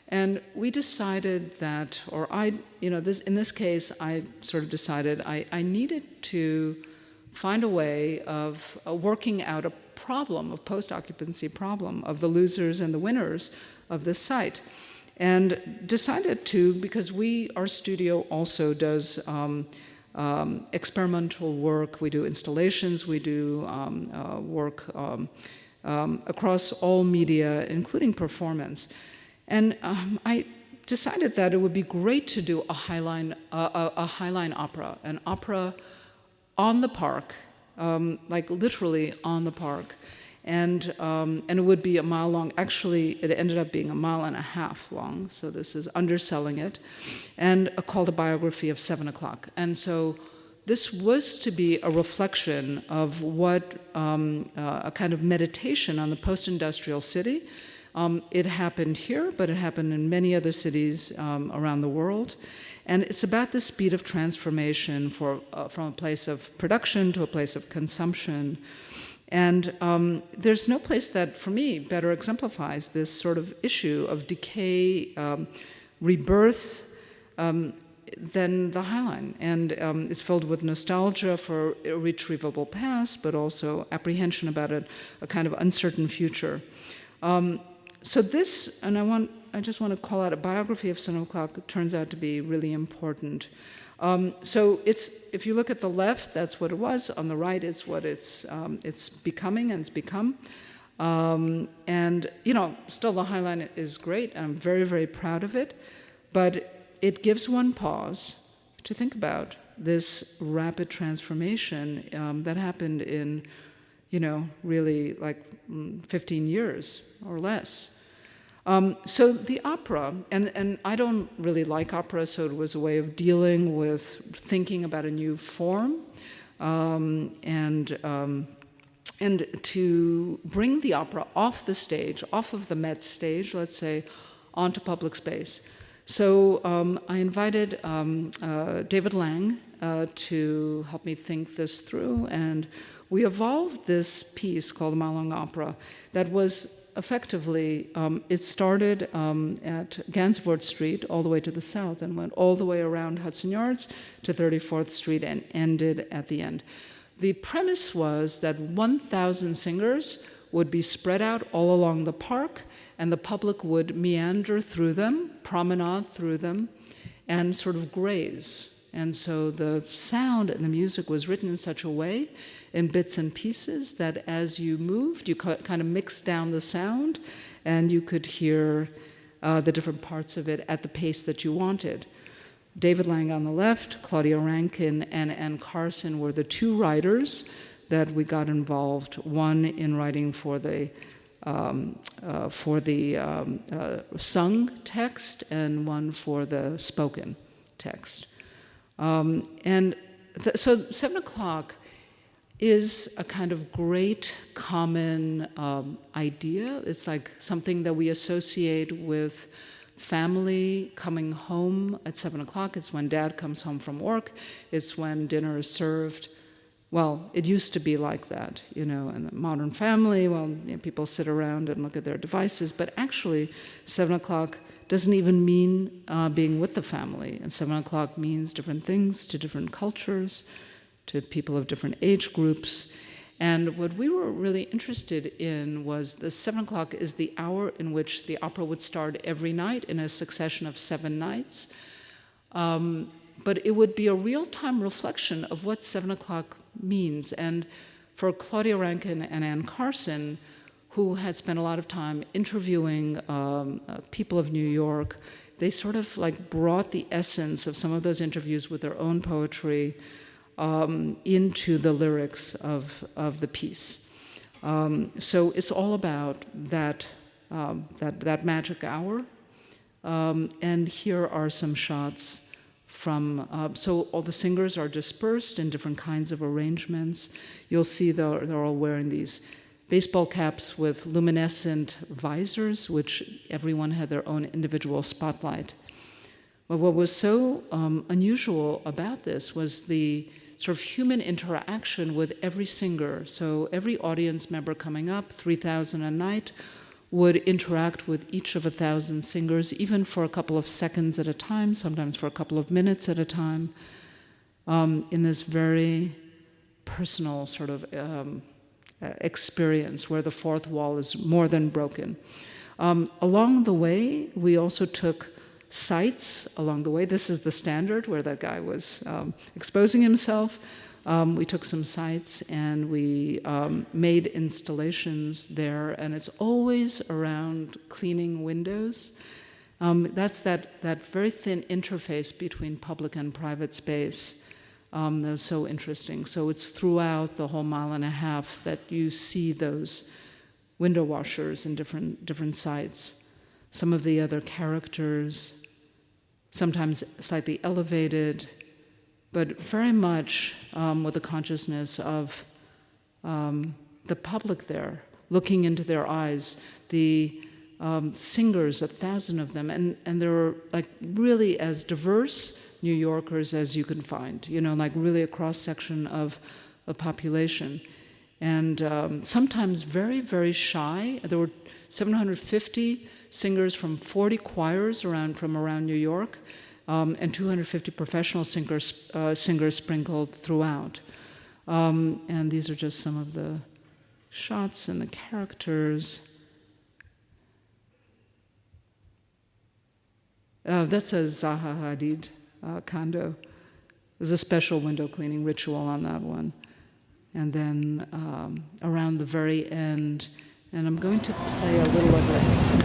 And we decided that, in this case, I sort of decided I needed to find a way of working out a post-occupancy problem of the losers and the winners of this site. And decided to, because our studio also does experimental work. We do installations, we do work across all media, including performance. And I decided that it would be great to do a Highline opera, an opera on the park, like literally on the park. And it would be a mile long. Actually, it ended up being 1.5 miles long, so this is underselling it, and called a biography of 7 o'clock. And so this was to be a reflection of what a kind of meditation on the post-industrial city. It happened here, but it happened in many other cities around the world. And it's about the speed of transformation from a place of production to a place of consumption. And there's no place that, for me, better exemplifies this sort of issue of decay, rebirth, than the High Line. And it's filled with nostalgia for irretrievable past, but also apprehension about a kind of uncertain future. So this, and I just want to call out a biography of 7 o'clock. It turns out to be really important. So if you look at the left, that's what it was. On the right is what it's becoming, and it's become. And still the High Line is great, and I'm very, very proud of it. But it gives one pause to think about this rapid transformation that happened in really like 15 years or less. So the opera, and I don't really like opera, so it was a way of dealing with thinking about a new form, and to bring the opera off the stage, off of the Met stage, let's say, onto public space. So I invited David Lang to help me think this through, and we evolved this piece called the Mile Long Opera that was effectively, it started at Gansevoort Street all the way to the south and went all the way around Hudson Yards to 34th Street and ended at the end. The premise was that 1,000 singers would be spread out all along the park, and the public would meander through them, promenade through them, and sort of graze. And so the sound and the music was written in such a way, in bits and pieces, that as you moved, you kind of mixed down the sound, and you could hear the different parts of it at the pace that you wanted. David Lang on the left, Claudia Rankin, and Ann Carson were the two writers that we got involved, one in writing for the sung text and one for the spoken text. So 7 o'clock is a kind of great common idea. It's like something that we associate with family coming home at 7 o'clock. It's when dad comes home from work. It's when dinner is served. Well, it used to be like that, in the modern family. Well, people sit around and look at their devices, but actually 7 o'clock doesn't even mean being with the family. And 7 o'clock means different things to different cultures, to people of different age groups. And what we were really interested in was the 7 o'clock is the hour in which the opera would start every night in a succession of 7 nights. But it would be a real-time reflection of what 7 o'clock means. And for Claudia Rankin and Ann Carson, who had spent a lot of time interviewing people of New York, they sort of like brought the essence of some of those interviews with their own poetry into the lyrics of the piece. So it's all about that magic hour. And here are some shots from, so all the singers are dispersed in different kinds of arrangements. You'll see they're all wearing these baseball caps with luminescent visors, which everyone had their own individual spotlight. But what was so unusual about this was the sort of human interaction with every singer. So every audience member coming up, 3,000 a night, would interact with each of 1,000 singers, even for a couple of seconds at a time, sometimes for a couple of minutes at a time, in this very personal sort of experience where the fourth wall is more than broken. Along the way, we also took sites along the way. This is the standard where that guy was exposing himself. We took some sites and we made installations there, and it's always around cleaning windows. That's that very thin interface between public and private space that was so interesting. So it's throughout the whole mile and a half that you see those window washers in different sites. Some of the other characters, sometimes slightly elevated, but very much with a consciousness of the public there, looking into their eyes, the singers, 1,000 of them, and there were like really as diverse New Yorkers as you can find, like really a cross-section of the population. And sometimes very, very shy. There were 750 singers from 40 choirs from around New York, and 250 professional singers sprinkled throughout. And these are just some of the shots and the characters. That's a Zaha Hadid condo. There's a special window cleaning ritual on that one. And then around the very end, and I'm going to play a little of it.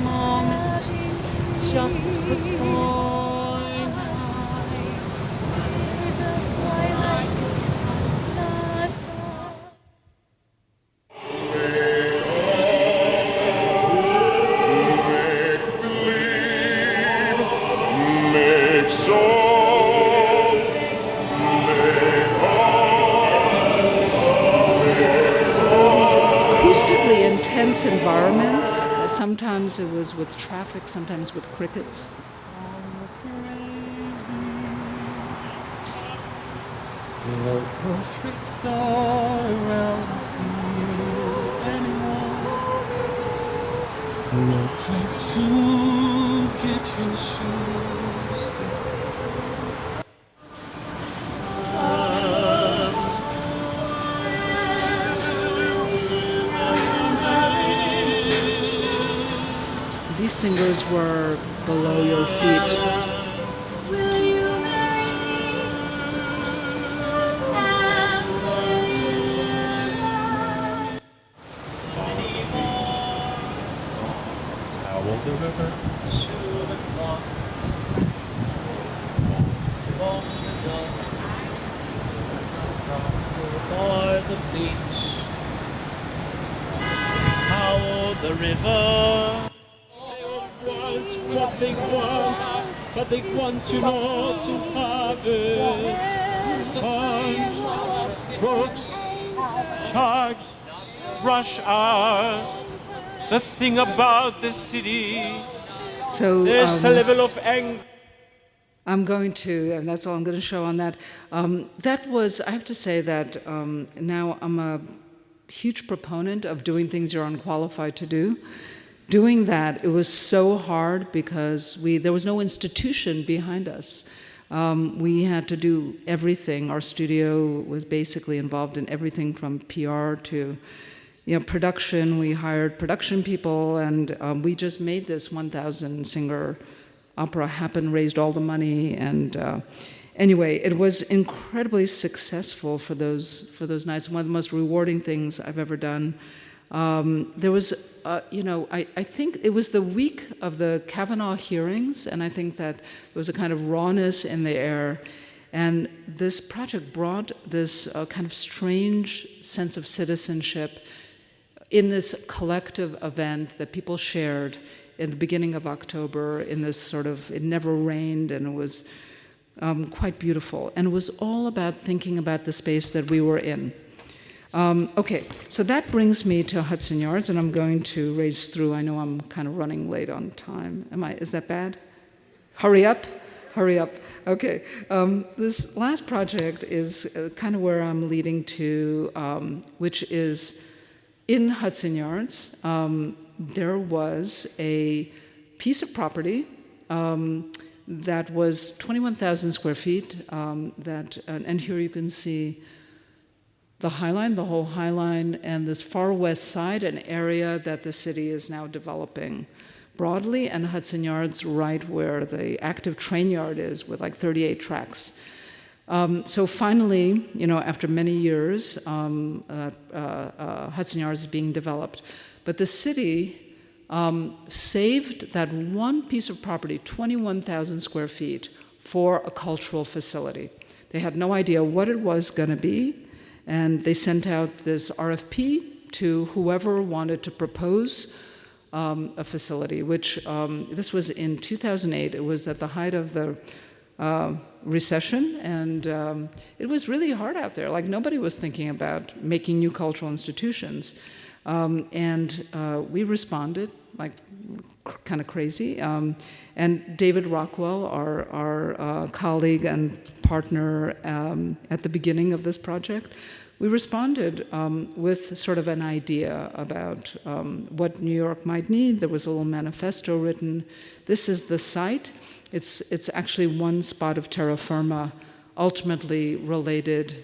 Moment just before night, the twilight intense environments. Sometimes it was with traffic, sometimes with crickets. No perfect star around you anymore. No place to get your shoes. These singers were below your feet. The river should have gone along the dust or the beach. Towel the river. They all want what they want, but they want you not to have it. Punch, crooks, sharks, rush hour. The thing about the city, So there's a level of anger. I'm going to, and that's all I'm going to show on that. That was, I have to say that now I'm a huge proponent of doing things you're unqualified to do. Doing that, it was so hard because there was no institution behind us. We had to do everything. Our studio was basically involved in everything from PR to production. We hired production people, and we just made this 1,000 singer opera happen, raised all the money, and anyway, it was incredibly successful for those nights. One of the most rewarding things I've ever done. There was, I think it was the week of the Kavanaugh hearings, and I think that there was a kind of rawness in the air. And this project brought this kind of strange sense of citizenship in this collective event that people shared in the beginning of October in this sort of, it never rained, and it was quite beautiful. And it was all about thinking about the space that we were in. Okay, so that brings me to Hudson Yards, and I'm going to race through. I know I'm kind of running late on time. Is that bad? Hurry up? Hurry up. Okay, this last project is kind of where I'm leading to, which is in Hudson Yards. There was a piece of property that was 21,000 square feet. And here you can see the Highline, the whole Highline, and this far west side, an area that the city is now developing broadly, and Hudson Yards right where the active train yard is with like 38 tracks. So finally, after many years, Hudson Yards is being developed. But the city saved that one piece of property, 21,000 square feet, for a cultural facility. They had no idea what it was going to be, and they sent out this RFP to whoever wanted to propose a facility, which this was in 2008. It was at the height of the recession, and it was really hard out there. Like, nobody was thinking about making new cultural institutions. And we responded like kind of crazy. And David Rockwell, our colleague and partner at the beginning of this project, we responded with sort of an idea about what New York might need. There was a little manifesto written. This is the site. It's actually one spot of terra firma, ultimately related,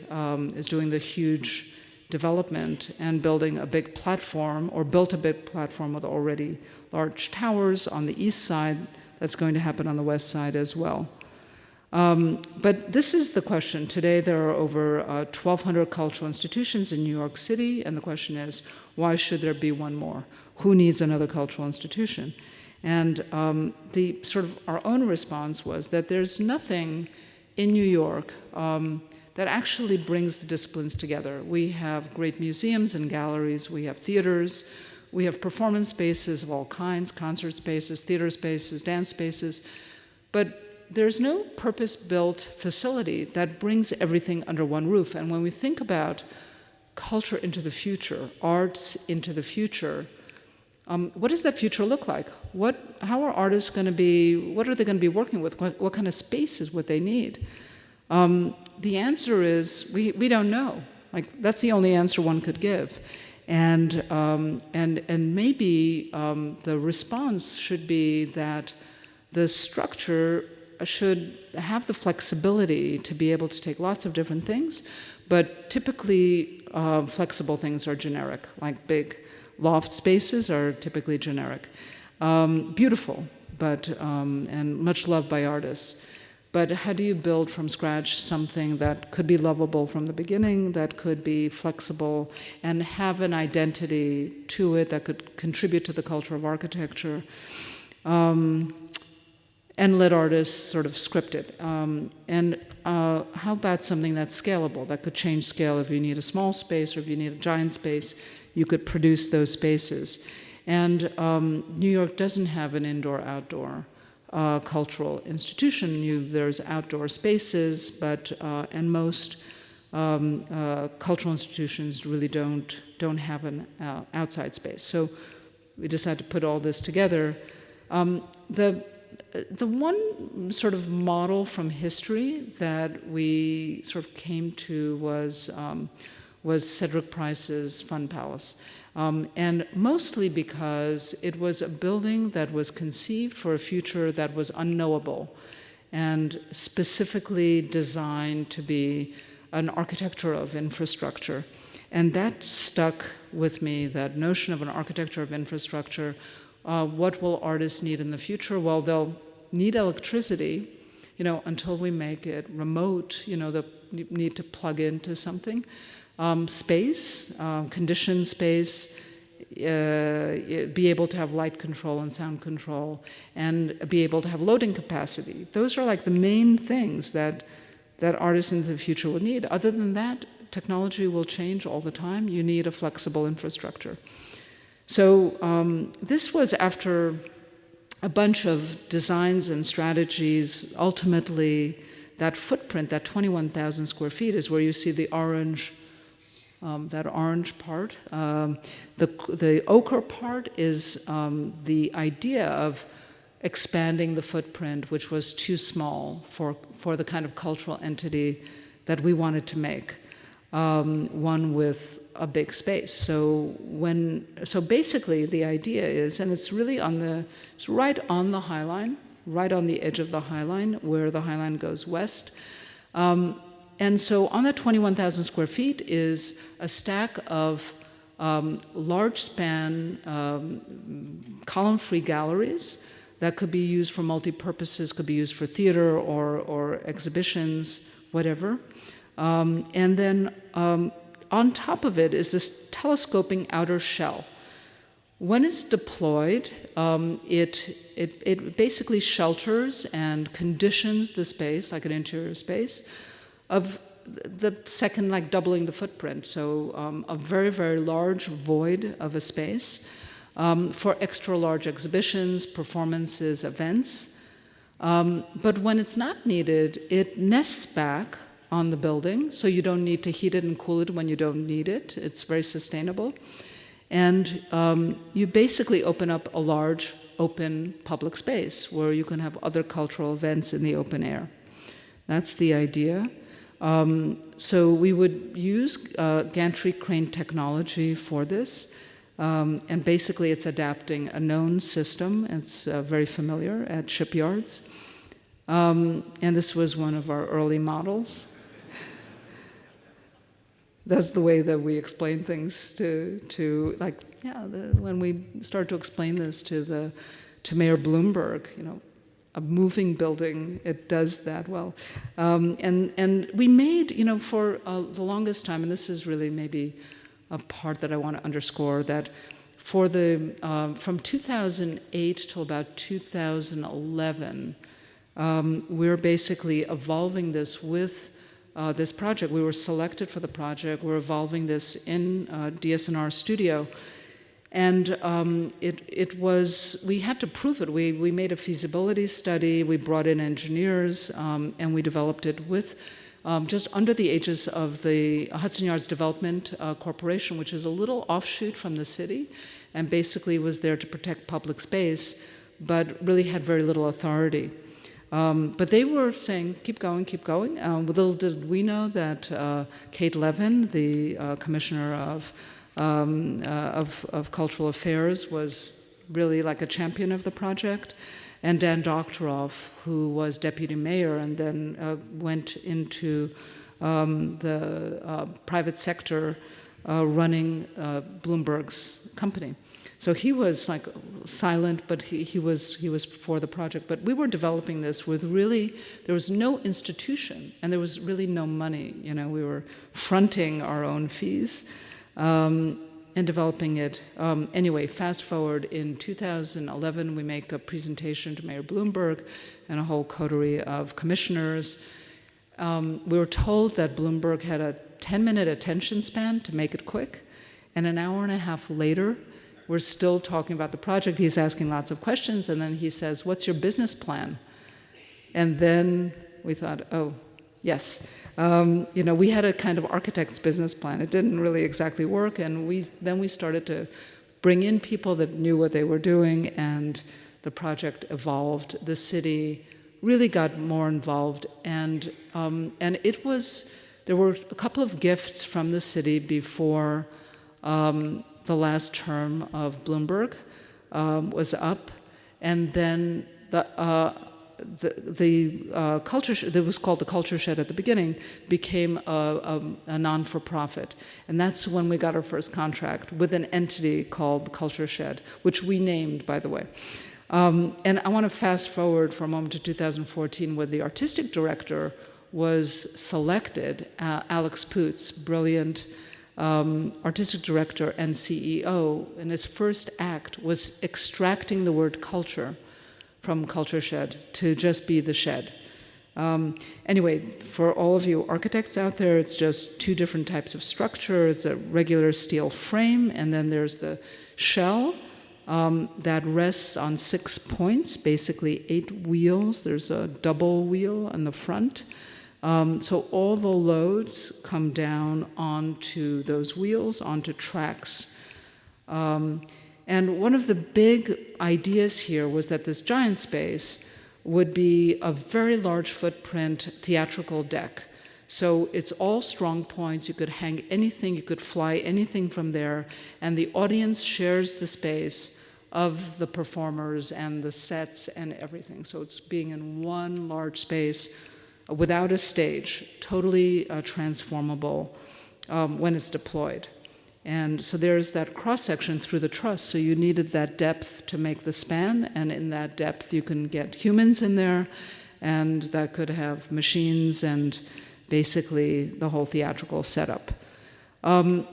is doing the huge development and building a big platform, or built a big platform with already large towers on the east side. That's going to happen on the west side as well. But this is the question. Today there are over 1,200 cultural institutions in New York City, and the question is, why should there be one more? Who needs another cultural institution? And the sort of our own response was that there's nothing in New York that actually brings the disciplines together. We have great museums and galleries, we have theaters, we have performance spaces of all kinds, concert spaces, theater spaces, dance spaces, but there's no purpose-built facility that brings everything under one roof. And when we think about culture into the future, arts into the future, what does that future look like? How are artists going to be, what are they going to be working with? What kind of spaces would they need? The answer is, we don't know. Like, that's the only answer one could give. And maybe the response should be that the structure should have the flexibility to be able to take lots of different things, but typically flexible things are generic, like big loft spaces are typically generic. Beautiful, but and much loved by artists. But how do you build from scratch something that could be lovable from the beginning, that could be flexible, and have an identity to it that could contribute to the culture of architecture, and let artists sort of script it? How about something that's scalable, that could change scale if you need a small space or if you need a giant space? You could produce those spaces. And New York doesn't have an indoor-outdoor cultural institution. There's outdoor spaces, but and most cultural institutions really don't have an outside space. So we decided to put all this together. The one sort of model from history that we sort of came to was Cedric Price's Fun Palace. And mostly because it was a building that was conceived for a future that was unknowable and specifically designed to be an architecture of infrastructure. And that stuck with me, that notion of an architecture of infrastructure. What will artists need in the future? Well, they'll need electricity, until we make it remote, they'll need to plug into something. Space, conditioned space, be able to have light control and sound control, and be able to have loading capacity. Those are like the main things that artists in the future would need. Other than that, technology will change all the time. You need a flexible infrastructure. So this was after a bunch of designs and strategies. Ultimately, that footprint, that 21,000 square feet, is where you see the orange, that orange part. The ochre part is the idea of expanding the footprint, which was too small for the kind of cultural entity that we wanted to make. One with a big space. So basically the idea is, and it's really it's right on the Highline, right on the edge of the Highline, where the Highline goes west. And so on that 21,000 square feet is a stack of large span column-free galleries that could be used for multi-purposes, could be used for theater or exhibitions, whatever. And then on top of it is this telescoping outer shell. When it's deployed, it basically shelters and conditions the space, like an interior space, of the second, like doubling the footprint. So a very, very large void of a space for extra large exhibitions, performances, events. But when it's not needed, it nests back on the building, so you don't need to heat it and cool it when you don't need it. It's very sustainable. And you basically open up a large open public space where you can have other cultural events in the open air. That's the idea. So we would use gantry crane technology for this. And basically it's adapting a known system. It's very familiar at shipyards. And this was one of our early models. That's the way that we explain things to like, when we start to explain this to Mayor Bloomberg, a moving building, it does that well. And we made, for the longest time, and this is really maybe a part that I want to underscore, that for from 2008 till about 2011, we're basically evolving this with this project. We were selected for the project. We're evolving this in DS+R studio. And we had to prove it. We made a feasibility study, we brought in engineers, and we developed it with just under the aegis of the Hudson Yards Development Corporation, which is a little offshoot from the city. and basically was there to protect public space, but really had very little authority. But they were saying, keep going, keep going. Little did we know that Kate Levin, the commissioner of Cultural Affairs, was really like a champion of the project, and Dan Doctorow, who was deputy mayor and then went into the private sector running Bloomberg's company. So he was like silent, but he was for the project. But we were developing this with really, there was no institution and there was really no money. You know, we were fronting our own fees and developing it. Anyway, fast forward in 2011, we make a presentation to Mayor Bloomberg and a whole coterie of commissioners. We were told that Bloomberg had a 10-minute attention span to make it quick, and an hour and a half later, we're still talking about the project. He's asking lots of questions, and then he says, "What's your business plan?" And then we thought, oh, yes. You know, we had a kind of architect's business plan. It didn't really exactly work, and then we started to bring in people that knew what they were doing, and the project evolved. The city really got more involved, and it was, there were a couple of gifts from the city before the last term of Bloomberg was up, and then the culture that was called the Culture Shed at the beginning became a non-for-profit, and that's when we got our first contract with an entity called the Culture Shed, which we named, by the way. And I want to fast forward for a moment to 2014, where the artistic director was selected, Alex Poots, brilliant artistic director and CEO, and his first act was extracting the word culture from Culture Shed to just be the shed. Anyway, for all of you architects out there, it's just two different types of structure. It's a regular steel frame, and then there's the shell that rests on 6 points, basically 8 wheels. There's a double wheel on the front. So all the loads come down onto those wheels, onto tracks. And one of the big ideas here was that this giant space would be a very large footprint theatrical deck. So it's all strong points. You could hang anything, you could fly anything from there, and the audience shares the space of the performers and the sets and everything. So it's being in one large space without a stage, totally transformable when it's deployed. And so there's that cross-section through the truss, so you needed that depth to make the span, and in that depth you can get humans in there, and that could have machines and basically the whole theatrical setup.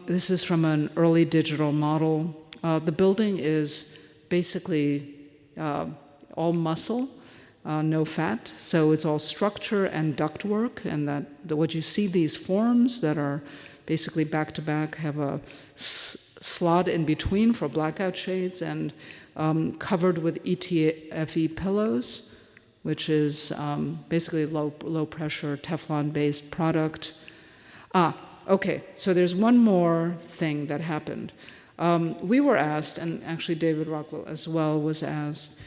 This is from an early digital model. The building is basically all muscle, no fat, so it's all structure and ductwork, and what you see, these forms that are basically back-to-back have a slot in between for blackout shades, and covered with ETFE pillows, which is basically low-pressure Teflon-based product. Okay, so there's one more thing that happened. We were asked, and actually David Rockwell as well was asked,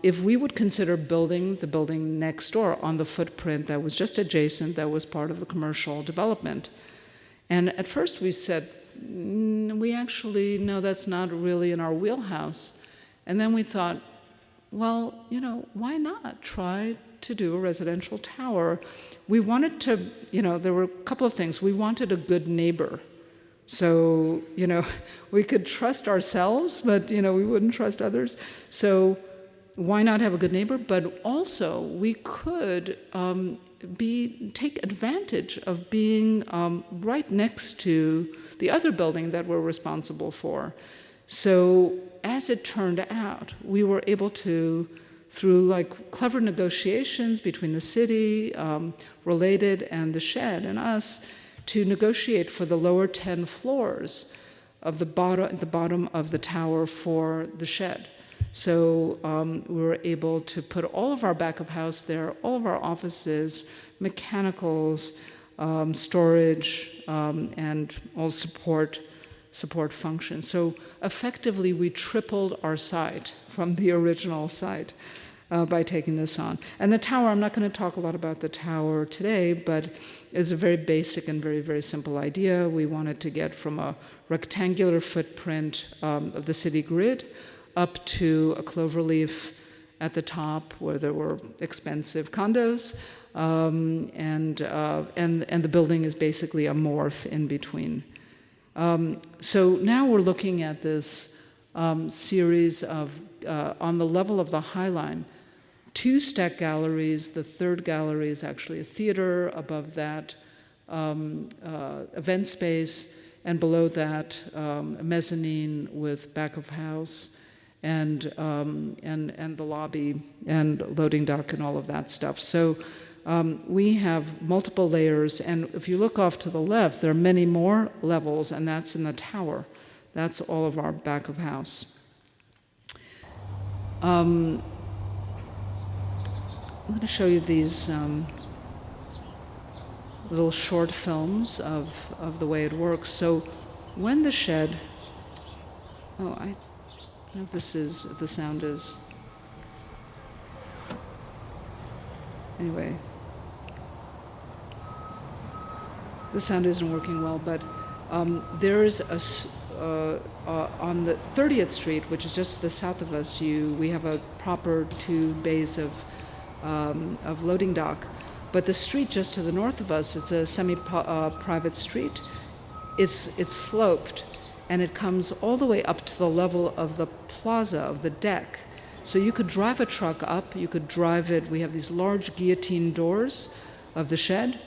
if we would consider building the building next door on the footprint that was just adjacent, that was part of the commercial development. And at first we said, we actually, no, that's not really in our wheelhouse. And then we thought, well, you know, why not try to do a residential tower? We wanted to, you know, there were a couple of things. We wanted a good neighbor. So, you know, we could trust ourselves, but, you know, we wouldn't trust others. So why not have a good neighbor? But also we could take advantage of being right next to the other building that we're responsible for. So as it turned out, we were able to, through like clever negotiations between the city, Related, and the Shed and us, to negotiate for the lower 10 floors of the bottom of the tower for the Shed. So we were able to put all of our back of house there, all of our offices, mechanicals, storage, and all support support function. So effectively, we tripled our site from the original site by taking this on. And the tower, I'm not going to talk a lot about the tower today, but it's a very basic and very, very simple idea. We wanted to get from a rectangular footprint of the city grid up to a cloverleaf at the top where there were expensive condos, and the building is basically a morph in between. So now we're looking at this series of, on the level of the Highline, 2 stack galleries. The third gallery is actually a theater. Above that, event space, and below that, a mezzanine with back of house, and the lobby and loading dock and all of that stuff. So we have multiple layers, and if you look off to the left, there are many more levels, and that's in the tower. That's all of our back of house. I'm going to show you these little short films of the way it works. So when the shed, I don't know if the sound is, anyway, the sound isn't working well, but there is on the 30th Street, which is just to the south of us, we have a proper 2 bays of loading dock. But the street just to the north of us, it's a semi-private street. It's sloped, and it comes all the way up to the level of the plaza, of the deck. So you could drive a truck up, you could drive it, we have these large guillotine doors of the shed,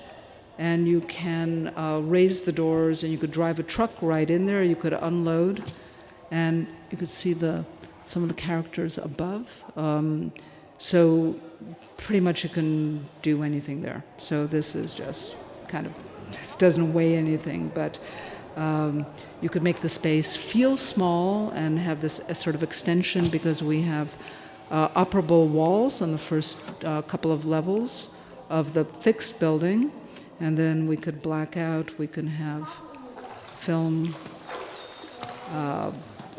and you can raise the doors, and you could drive a truck right in there, you could unload, and you could see some of the characters above. So pretty much you can do anything there. So this is just kind of, this doesn't weigh anything, but you could make the space feel small and have this sort of extension, because we have operable walls on the first couple of levels of the fixed building, and then we could black out, we can have film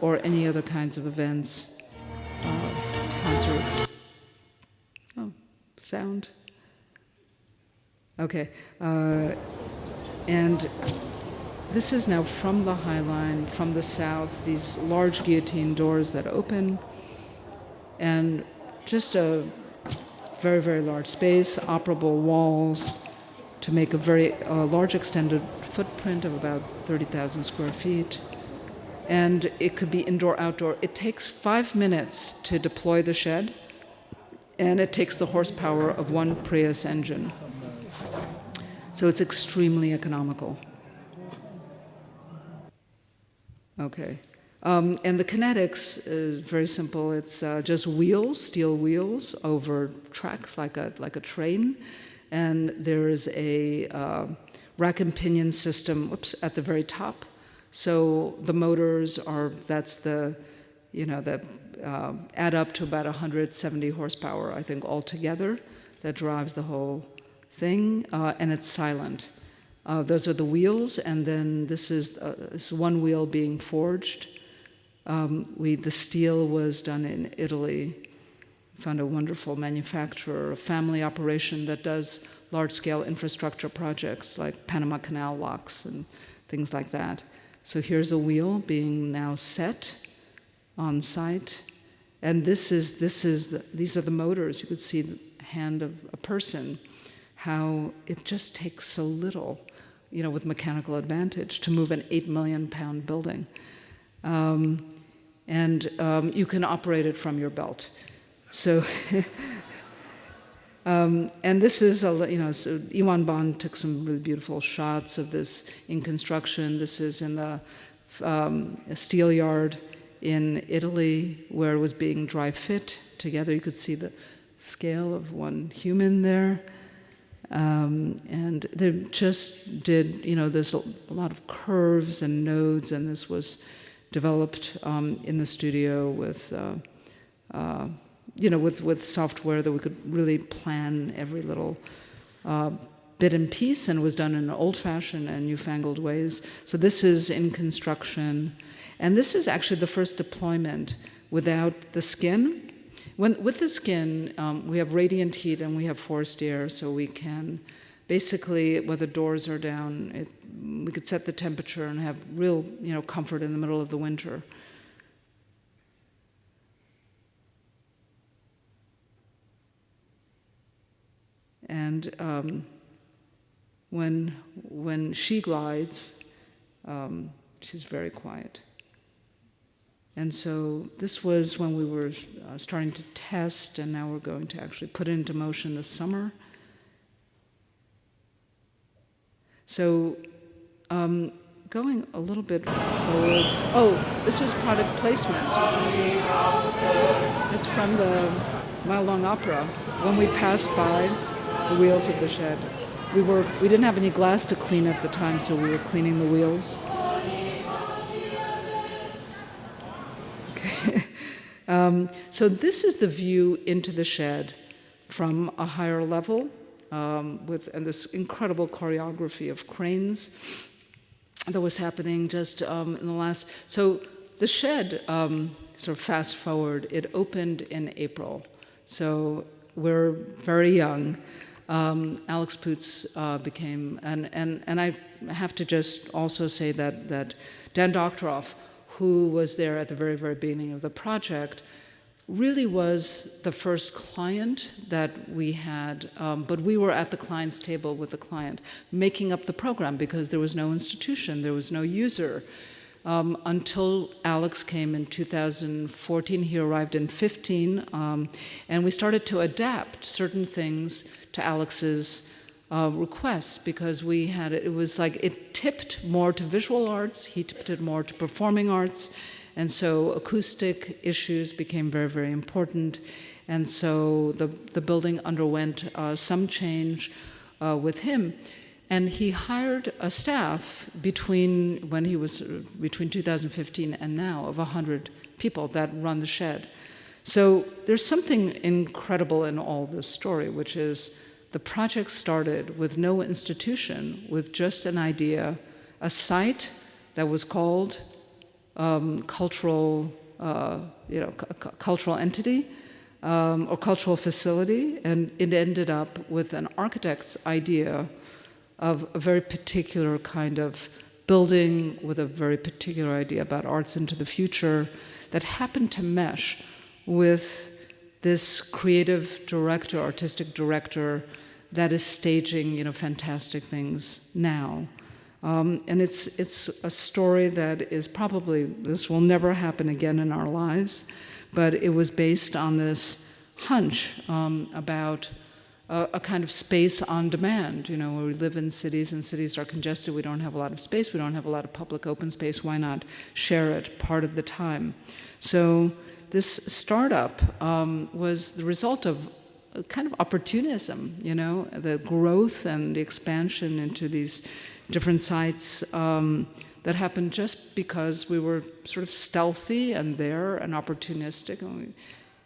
or any other kinds of events, concerts. Oh, sound. Okay. And this is now from the Highline, from the south, these large guillotine doors that open, and just a very, very large space, operable walls to make a very large extended footprint of about 30,000 square feet. And it could be indoor, outdoor. It takes 5 minutes to deploy the shed, and it takes the horsepower of 1 Prius engine. So it's extremely economical. Okay. And the kinetics is very simple. It's just wheels, steel wheels over tracks like a train. And there is a rack and pinion system at the very top. So the motors are, that add up to about 170 horsepower, I think, altogether, that drives the whole thing, and it's silent. Those are the wheels, and then this is one wheel being forged. The steel was done in Italy. Found a wonderful manufacturer, a family operation that does large-scale infrastructure projects like Panama Canal locks and things like that. So here's a wheel being now set on site, and these are the motors. You could see the hand of a person, how it just takes so little, with mechanical advantage to move an 8 million pound building. And you can operate it from your belt. So, and this is, so Iwan Bond took some really beautiful shots of this in construction. This is in the steel yard in Italy where it was being dry fit together. You could see the scale of one human there. And they just did, there's a lot of curves and nodes, and this was developed in the studio with software that we could really plan every little bit and piece and was done in old-fashioned and newfangled ways. So this is in construction. And this is actually the first deployment without the skin. With the skin, we have radiant heat and we have forced air, so we can basically, where the doors are down, we could set the temperature and have real, comfort in the middle of the winter. And when she glides, she's very quiet. And so this was when we were starting to test, and now we're going to actually put it into motion this summer. So going a little bit forward. Oh, this was product placement. It's from the Mile Long Opera. When we passed by the wheels of the shed, we didn't have any glass to clean at the time, so we were cleaning the wheels. Okay. So this is the view into the shed from a higher level. And this incredible choreography of cranes that was happening just in the last. So the shed, sort of fast forward, it opened in April. So we're very young. Alex Poots became, and I have to just also say that Dan Doctoroff, who was there at the very, very beginning of the project, really was the first client that we had, but we were at the client's table with the client, making up the program because there was no institution, there was no user. Until Alex came in 2014, he arrived in 15, and we started to adapt certain things to Alex's requests because it was like it tipped more to visual arts, he tipped it more to performing arts. And so acoustic issues became very, very important. And so the building underwent some change with him. And he hired a staff between 2015 and now of 100 people that run the shed. So there's something incredible in all this story, which is the project started with no institution, with just an idea, a site that was called cultural entity or cultural facility, and it ended up with an architect's idea of a very particular kind of building with a very particular idea about arts into the future that happened to mesh with this creative director, artistic director that is staging, fantastic things now. And it's a story that is probably, this will never happen again in our lives, but it was based on this hunch about a kind of space on demand, where we live in cities and cities are congested, we don't have a lot of space, we don't have a lot of public open space, why not share it part of the time? So this startup was the result of a kind of opportunism, the growth and the expansion into these different sites that happened just because we were sort of stealthy and there and opportunistic. And we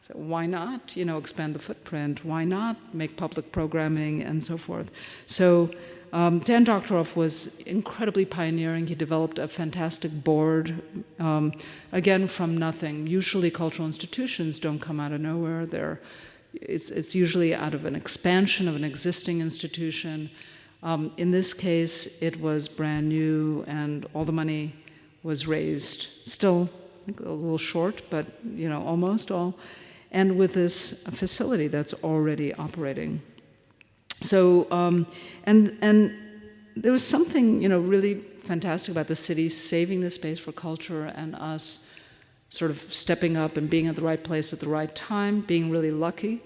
said, why not, expand the footprint? Why not make public programming and so forth? So Dan Doctoroff was incredibly pioneering. He developed a fantastic board, again, from nothing. Usually cultural institutions don't come out of nowhere. It's usually out of an expansion of an existing institution. In this case, it was brand new, and all the money was raised, still a little short, but almost all, and with this facility that's already operating. So, and there was something really fantastic about the city saving the space for culture and us sort of stepping up and being at the right place at the right time, being really lucky.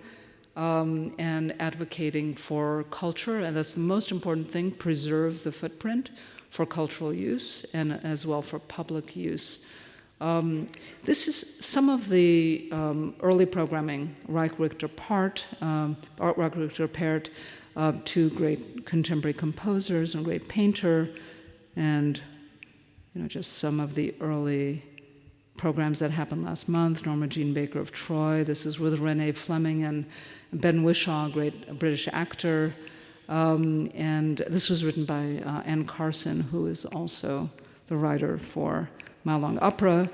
And advocating for culture, and that's the most important thing, preserve the footprint for cultural use and as well for public use. This is some of the early programming, Reich Richter Part, two great contemporary composers and a great painter, and just some of the early programs that happened last month, Norma Jean Baker of Troy. This is with Renee Fleming and Ben Whishaw, a great British actor. And this was written by Anne Carson, who is also the writer for Mile Long Opera.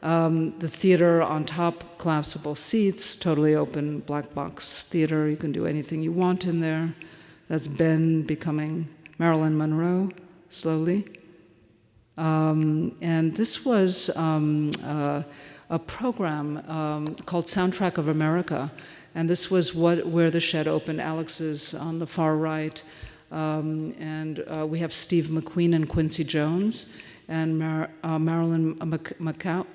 The theater on top, collapsible seats, totally open black box theater. You can do anything you want in there. That's Ben becoming Marilyn Monroe, slowly. And this was a program called Soundtrack of America. And this was where the shed opened. Alex is on the far right. And we have Steve McQueen and Quincy Jones. And Marilyn McCann,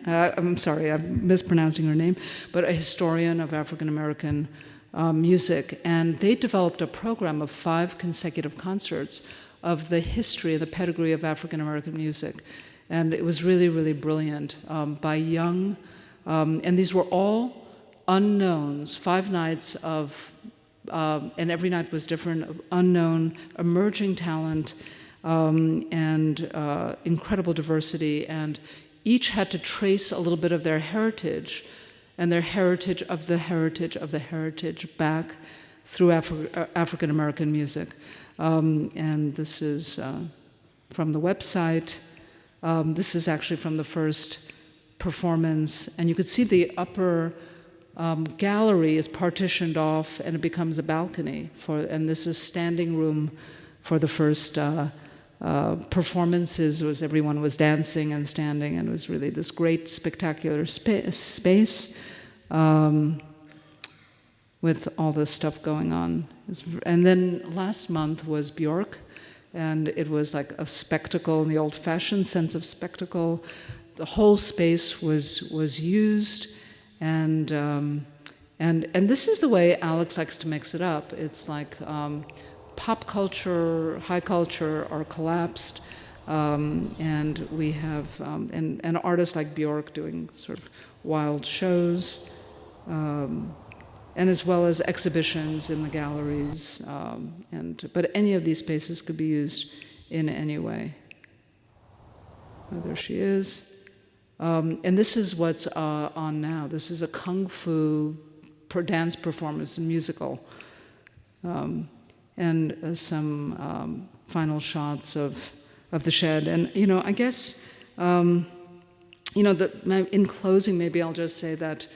I'm sorry, I'm mispronouncing her name, but a historian of African American music. And they developed a program of 5 consecutive concerts of the history, the pedigree of African American music. And it was really, really brilliant by young, and these were all unknowns, 5 nights of and every night was different, of unknown, emerging talent, and incredible diversity. And each had to trace a little bit of their heritage, and their heritage of the heritage of the heritage back through African American music. And this is from the website. This is actually from the first performance. And you could see the upper gallery is partitioned off and it becomes a balcony and this is standing room for the first performances. Everyone was dancing and standing, and it was really this great spectacular space with all this stuff going on. And then last month was Bjork, and it was like a spectacle in the old-fashioned sense of spectacle. The whole space was used. And this is the way Alex likes to mix it up. It's like pop culture, high culture are collapsed, and we have and artists like Bjork doing sort of wild shows, and as well as exhibitions in the galleries. But any of these spaces could be used in any way. Oh, there she is. And this is what's on now. This is a kung fu dance performance, a musical, and some final shots of the shed. And I guess in closing, maybe I'll just say that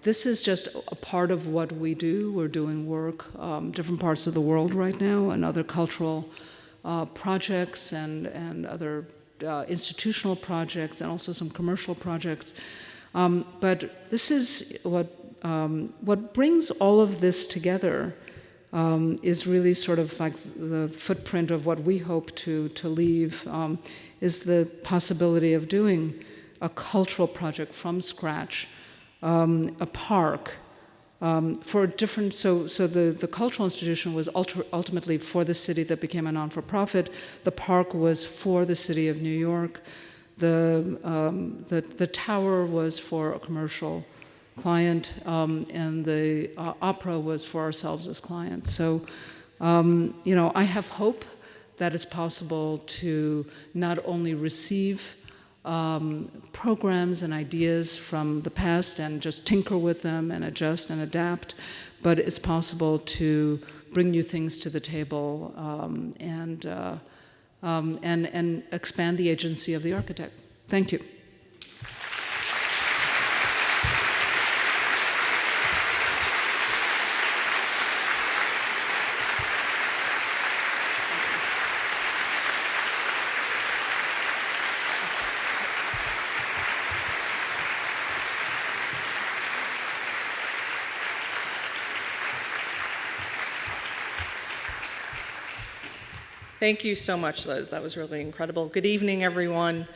this is just a part of what we do. We're doing work different parts of the world right now, and other cultural projects and other institutional projects, and also some commercial projects. But this is what brings all of this together is really sort of like the footprint of what we hope to leave, is the possibility of doing a cultural project from scratch, a park, for different, so the cultural institution was ultimately for the city that became a non-for-profit. The park was for the city of New York. The tower was for a commercial client, and the opera was for ourselves as clients. So, I have hope that it's possible to not only receive programs and ideas from the past and just tinker with them and adjust and adapt, but it's possible to bring new things to the table and expand the agency of the architect. Thank you. Thank you so much, Liz. That was really incredible. Good evening, everyone.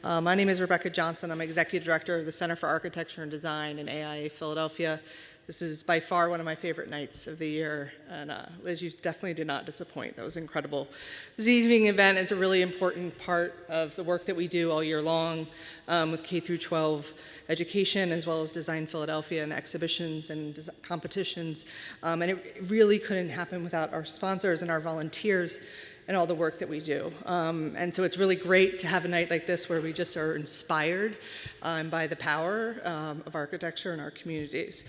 My name is Rebecca Johnson. I'm Executive Director of the Center for Architecture and Design in AIA Philadelphia. This is by far one of my favorite nights of the year, and Liz, you definitely did not disappoint. That was incredible. This evening event is a really important part of the work that we do all year long with K through 12 education, as well as Design Philadelphia and exhibitions and competitions. And it really couldn't happen without our sponsors and our volunteers. and all the work that we do. And so it's really great to have a night like this where we just are inspired by the power of architecture in our communities.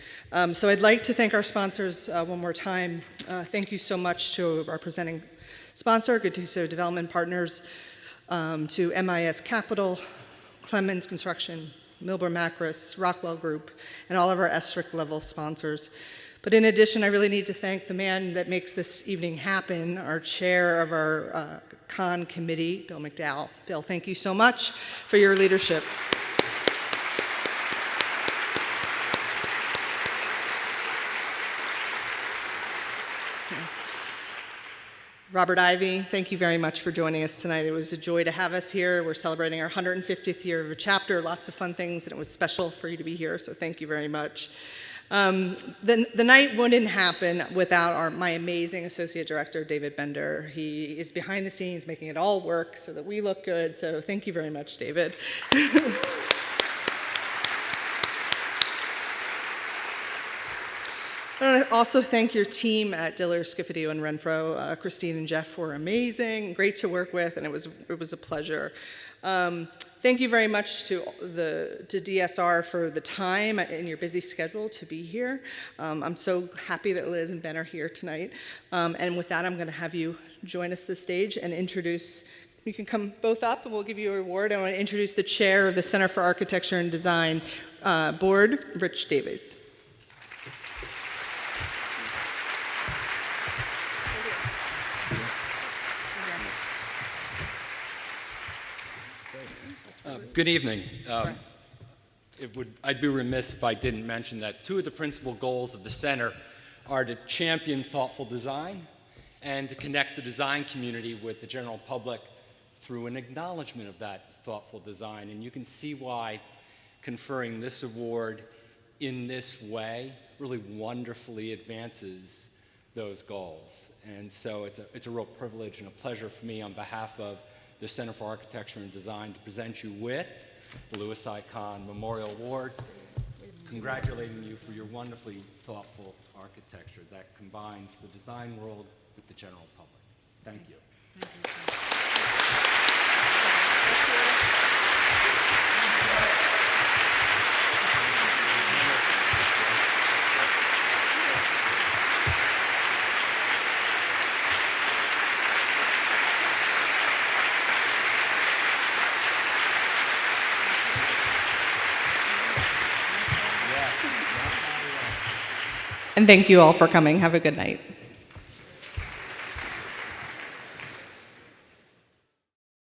So I'd like to thank our sponsors one more time. Thank you so much to our presenting sponsor, Gattuso Development Partners, to MIS Capital, Clemens Construction, Milburn Macris, Rockwell Group, and all of our ESTRIC level sponsors. But in addition, I really need to thank the man that makes this evening happen, our chair of our Kahn committee, Bill McDowell. Bill, thank you so much for your leadership. Robert Ivey, thank you very much for joining us tonight. It was a joy to have us here. We're celebrating our 150th year of a chapter, lots of fun things, and it was special for you to be here, so thank you very much. The night wouldn't happen without my amazing associate director, David Bender. He is behind the scenes making it all work so that we look good, so thank you very much, David. I want to also thank your team at Diller, Scofidio, and Renfro. Christine and Jeff were amazing, great to work with, and it was a pleasure. Thank you very much to DS+R for the time in your busy schedule to be here. I'm so happy that Liz and Ben are here tonight. And with that, I'm going to have you join us this stage and introduce. You can come both up, and we'll give you a reward. I want to introduce the chair of the Center for Architecture and Design Board, Rich Davies. Good evening. I'd be remiss if I didn't mention that two of the principal goals of the center are to champion thoughtful design and to connect the design community with the general public through an acknowledgement of that thoughtful design. And you can see why conferring this award in this way really wonderfully advances those goals. And so it's a real privilege and a pleasure for me on behalf of the Center for Architecture and Design to present you with the Louis I. Kahn Memorial Award, congratulating you for your wonderfully thoughtful architecture that combines the design world with the general public. Thank you. Thank you. And thank you all for coming. Have a good night.